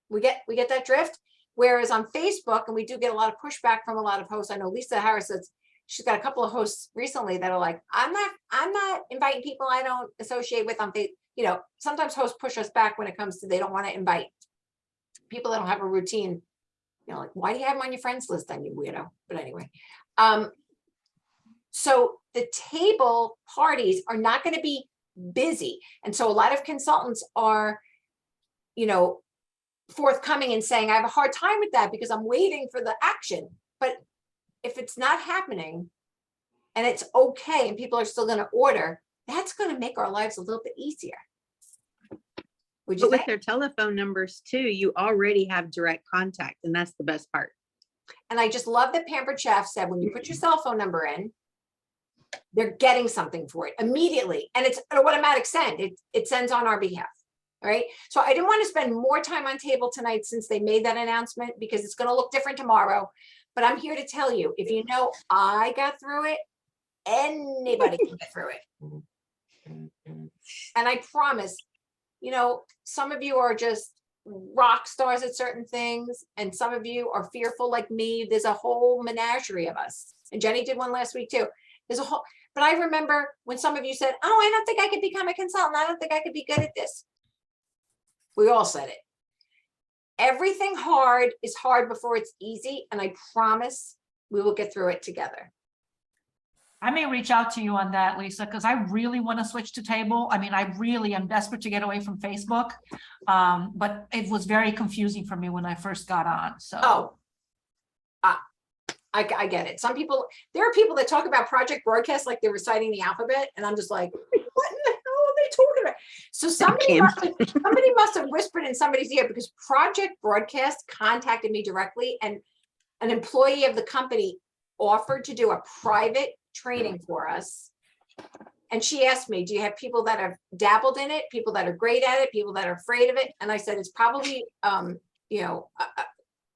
We get that drift. Whereas on Facebook, and we do get a lot of pushback from a lot of hosts. I know Lisa Harris says she's got a couple of hosts recently that are like, I'm not inviting people I don't associate with on Facebook. You know, sometimes hosts push us back when it comes to they don't want to invite people that don't have a routine. You know, like, why do you have them on your friends list then, you weirdo? But anyway, so the table parties are not going to be busy. And so a lot of consultants are, you know, forthcoming and saying, I have a hard time with that because I'm waiting for the action. But if it's not happening and it's okay and people are still going to order, that's going to make our lives a little bit easier. Would you But with think? their telephone numbers too, you already have direct contact, and that's the best part. And I just love that Pampered Chef said, when you put your cell phone number in, they're getting something for it immediately. And it's an automatic send. It sends on our behalf. All right. So I didn't want to spend more time on table tonight since they made that announcement because it's going to look different tomorrow. But I'm here to tell you, if you know I got through it, anybody can get through it. And I promise, you know, some of you are just rock stars at certain things, and some of you are fearful like me. There's a whole menagerie of us. And Jenny did one last week too. There's a whole, but I remember when some of you said, oh, I don't think I could become a consultant. I don't think I could be good at this. We all said it. Everything hard is hard before it's easy. And I promise we will get through it together. I may reach out to you on that, Lisa, because I really want to switch to table. I mean, I really am desperate to get away from Facebook. But it was very confusing for me when I first got on, so. Oh, I get it. Some people, there are people that talk about Project Broadcast like they're reciting the alphabet. And I'm just like, what in the hell are they talking about? So somebody must have whispered in somebody's ear because Project Broadcast contacted me directly, and an employee of the company offered to do a private training for us. And she asked me, do you have people that have dabbled in it, people that are great at it, people that are afraid of it? And I said, it's probably, you know,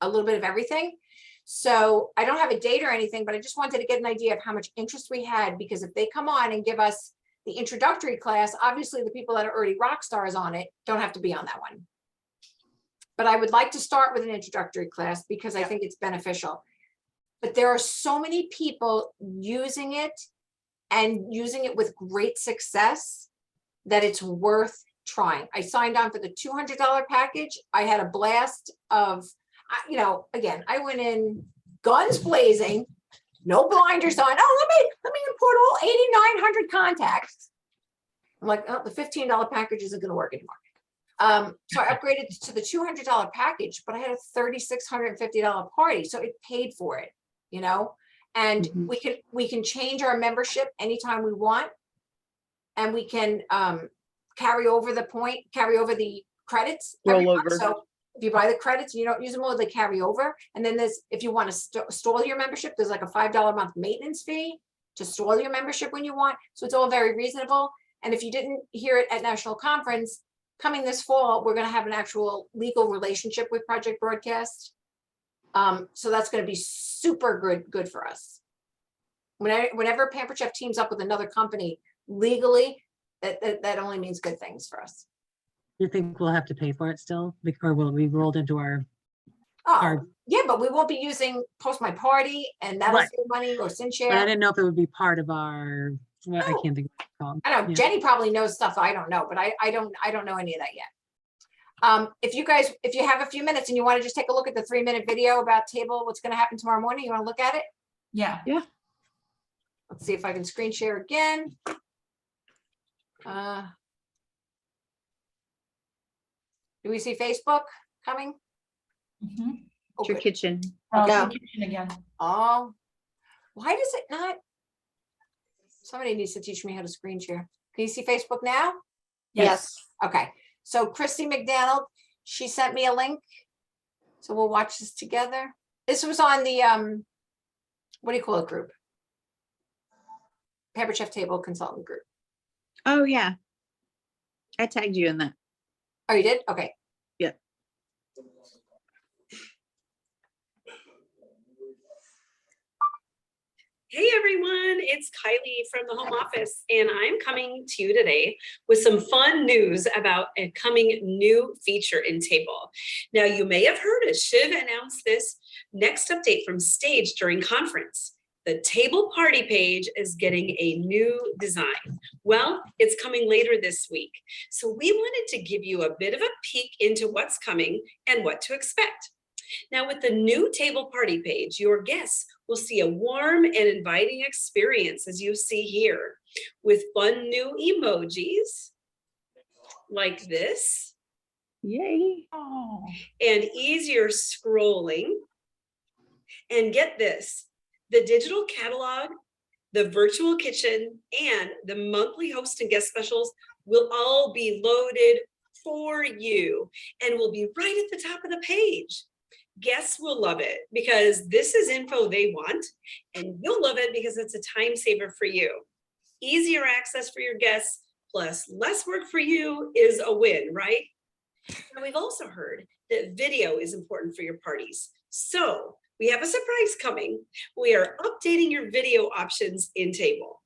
a little bit of everything. So I don't have a date or anything, but I just wanted to get an idea of how much interest we had, because if they come on and give us the introductory class, obviously the people that are already rock stars on it don't have to be on that one. But I would like to start with an introductory class because I think it's beneficial. But there are so many people using it and using it with great success that it's worth trying. I signed on for the $200 package. I had a blast of, you know, again, I went in guns blazing, no blinders on. Oh, let me import all 8,900 contacts. I'm like, oh, the $15 package isn't going to work anymore. So I upgraded to the $200 package, but I had a $3,650 party, so it paid for it, you know. And Mhm. we can change our membership anytime we want, and we can carry over the credits. every Roll month. over. So if you buy the credits and you don't use them all, they carry over. And then there's, if you want to stall your membership, there's like a $5 a month maintenance fee to stall your membership when you want. So it's all very reasonable. And if you didn't hear it at National Conference, coming this fall, we're going to have an actual legal relationship with Project Broadcast. So that's going to be super good for us. Whenever Pampered Chef teams up with another company legally, that only means good things for us. You think we'll have to pay for it still? Or will it be rolled into our, Oh, yeah, but we won't be using Post My Party and that'll Right. save money or but I SynShare. didn't know if it would be part of our, well, I No. can't think of what it's called. I know Yeah. Jenny probably knows stuff I don't know, but I don't know any of that yet. If you have a few minutes and you want to just take a look at the 3-minute video about table, what's going to happen tomorrow morning, you want to look at it? Yeah. Let's see if I can screen share again. Do we see Facebook coming? Mhm. Oh, It's your good. kitchen. Oh, Yeah. the kitchen again. Oh, why does it not? Somebody needs to teach me how to screen share. Can you see Facebook now? Yes. Okay, so Christy McDonald, she sent me a link. So we'll watch this together. This was on the, what do you call it, group? Pampered Chef Table Consultant Group. Oh, yeah. I tagged you in that. Oh, you did? Okay. Yeah. Hey everyone, it's Kylie from the home office, and I'm coming to you today with some fun news about a coming new feature in Table. Now, you may have heard as Shiv announced this next update from Stage during conference. The Table Party page is getting a new design. Well, it's coming later this week. So we wanted to give you a bit of a peek into what's coming and what to expect. Now, with the new Table Party page, your guests will see a warm and inviting experience, as you see here, with fun new emojis like this. Yay. Oh. And easier scrolling. And get this, the digital catalog, the virtual kitchen, and the monthly host and guest specials will all be loaded for you and will be right at the top of the page. Guests will love it because this is info they want, and you'll love it because it's a time saver for you. Easier access for your guests plus less work for you is a win, right? And we've also heard that video is important for your parties. So we have a surprise coming. We are updating your video options in Table.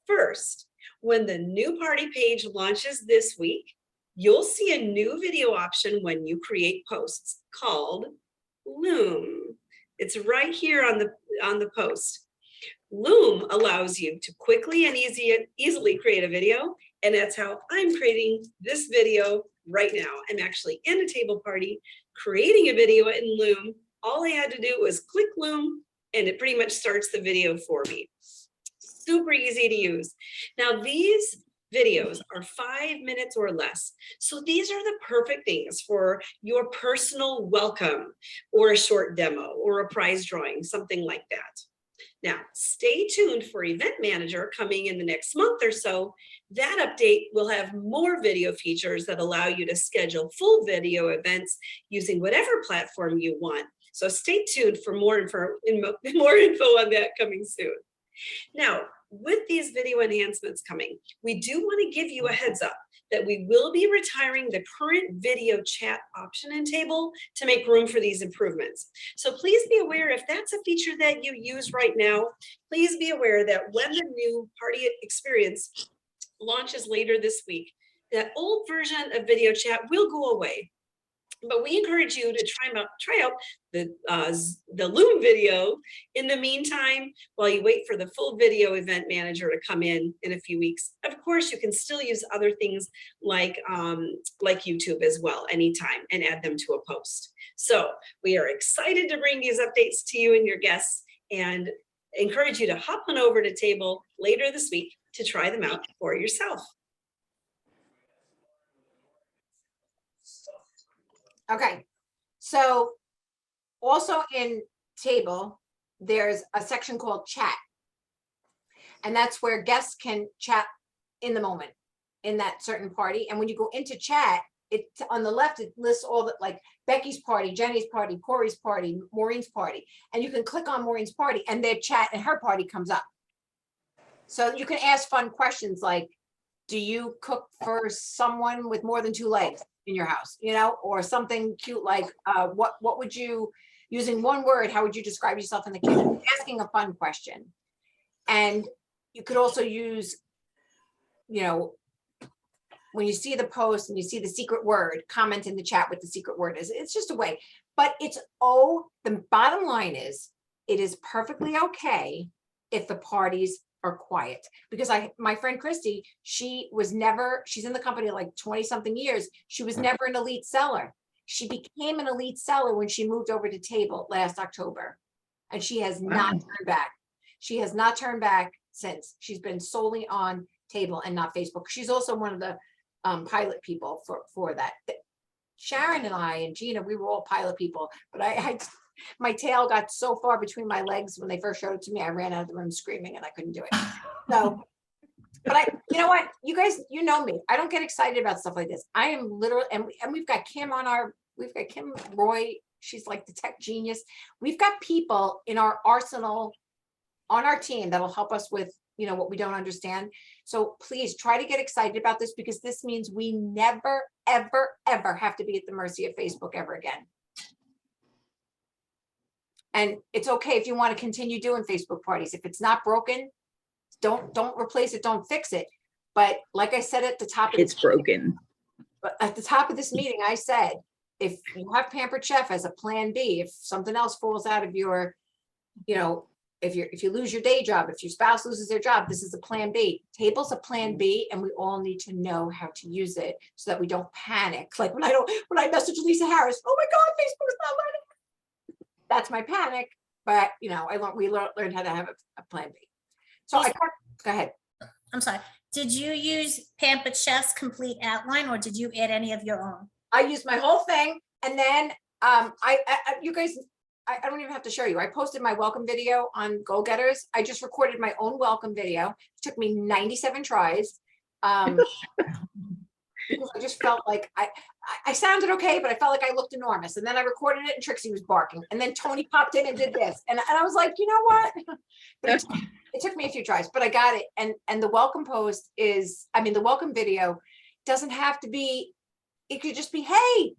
First, when the new party page launches this week, you'll see a new video option when you create posts called Loom. It's right here on the post. Loom allows you to quickly and easily create a video, and that's how I'm creating this video right now. I'm actually in a Table Party creating a video in Loom. All I had to do was click Loom and it pretty much starts the video for me. Super easy to use. Now these videos are 5 minutes or less. So these are the perfect things for your personal welcome or a short demo or a prize drawing, something like that. Now, stay tuned for Event Manager coming in the next month or so. That update will have more video features that allow you to schedule full video events using whatever platform you want. So stay tuned for more info on that coming soon. Now, with these video enhancements coming, we do want to give you a heads up that we will be retiring the current video chat option in Table to make room for these improvements. So please be aware if that's a feature that you use right now, please be aware that when the new party experience launches later this week, that old version of video chat will go away. But we encourage you to try out the Loom video in the meantime while you wait for the full video event manager to come in a few weeks. Of course, you can still use other things like YouTube as well anytime and add them to a post. So we are excited to bring these updates to you and your guests and encourage you to hop on over to Table later this week to try them out for yourself. Okay, so also in Table, there's a section called chat. And that's where guests can chat in the moment in that certain party. And when you go into chat, it on the left, it lists all the like Becky's party, Jenny's party, Corey's party, Maureen's party. And you can click on Maureen's party and their chat and her party comes up. So you can ask fun questions like, do you cook for someone with more than 2 legs in your house? You know, or something cute like, what would you, using one word, how would you describe yourself in the kitchen? Asking a fun question. And you could also use, you know, when you see the post and you see the secret word, comment in the chat what the secret word is. It's just a way, but the bottom line is, it is perfectly okay if the parties are quiet. Because my friend Christy, she's in the company like 20 something years. She was never an elite seller. She became an elite seller when she moved over to Table last October. And she has not turned back. She has not turned back since. She's been solely on Table and not Facebook. She's also one of the pilot people for that. Sharon and I and Gina, we were all pilot people, but my tail got so far between my legs when they first showed it to me, I ran out of the room screaming and I couldn't do it. So, but you know what, you guys, you know me, I don't get excited about stuff like this. I am literally, and we've got Kim Kim Roy, she's like the tech genius. We've got people in our arsenal on our team that'll help us with, you know, what we don't understand. So please try to get excited about this, because this means we never, ever, ever have to be at the mercy of Facebook ever again. And it's okay if you want to continue doing Facebook parties. If it's not broken, don't replace it, don't fix it. But like I said at the top of It's broken. But at the top of this meeting, I said, if you have Pampered Chef as a plan B, if something else falls out of your, you know, if you lose your day job, if your spouse loses their job, this is a plan B. Table's a plan B, and we all need to know how to use it so that we don't panic. Like when I message Lisa Harris, oh my God, Facebook is not letting me. That's my panic. But you know, we learned how to have a plan B. So go ahead. I'm sorry. Did you use Pampered Chef's complete outline, or did you add any of your own? I used my whole thing, and then you guys, I don't even have to show you. I posted my welcome video on Goal Getters. I just recorded my own welcome video. It took me 97 tries. Because I just felt like I sounded okay, but I felt like I looked enormous. And then I recorded it and Trixie was barking. And then Tony popped in and did this. And I was like, you know what? But it took me a few tries, but I got it. And the welcome post is, I mean, the welcome video doesn't have to be, it could just be, hey,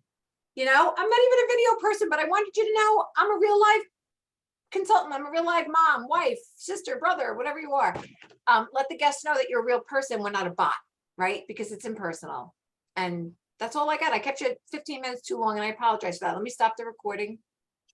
you know, I'm not even a video person, but I wanted you to know I'm a real life consultant. I'm a real life mom, wife, sister, brother, whatever you are. Let the guests know that you're a real person. We're not a bot, right? Because it's impersonal. And that's all I got. I kept you 15 minutes too long and I apologize for that. Let me stop the recording.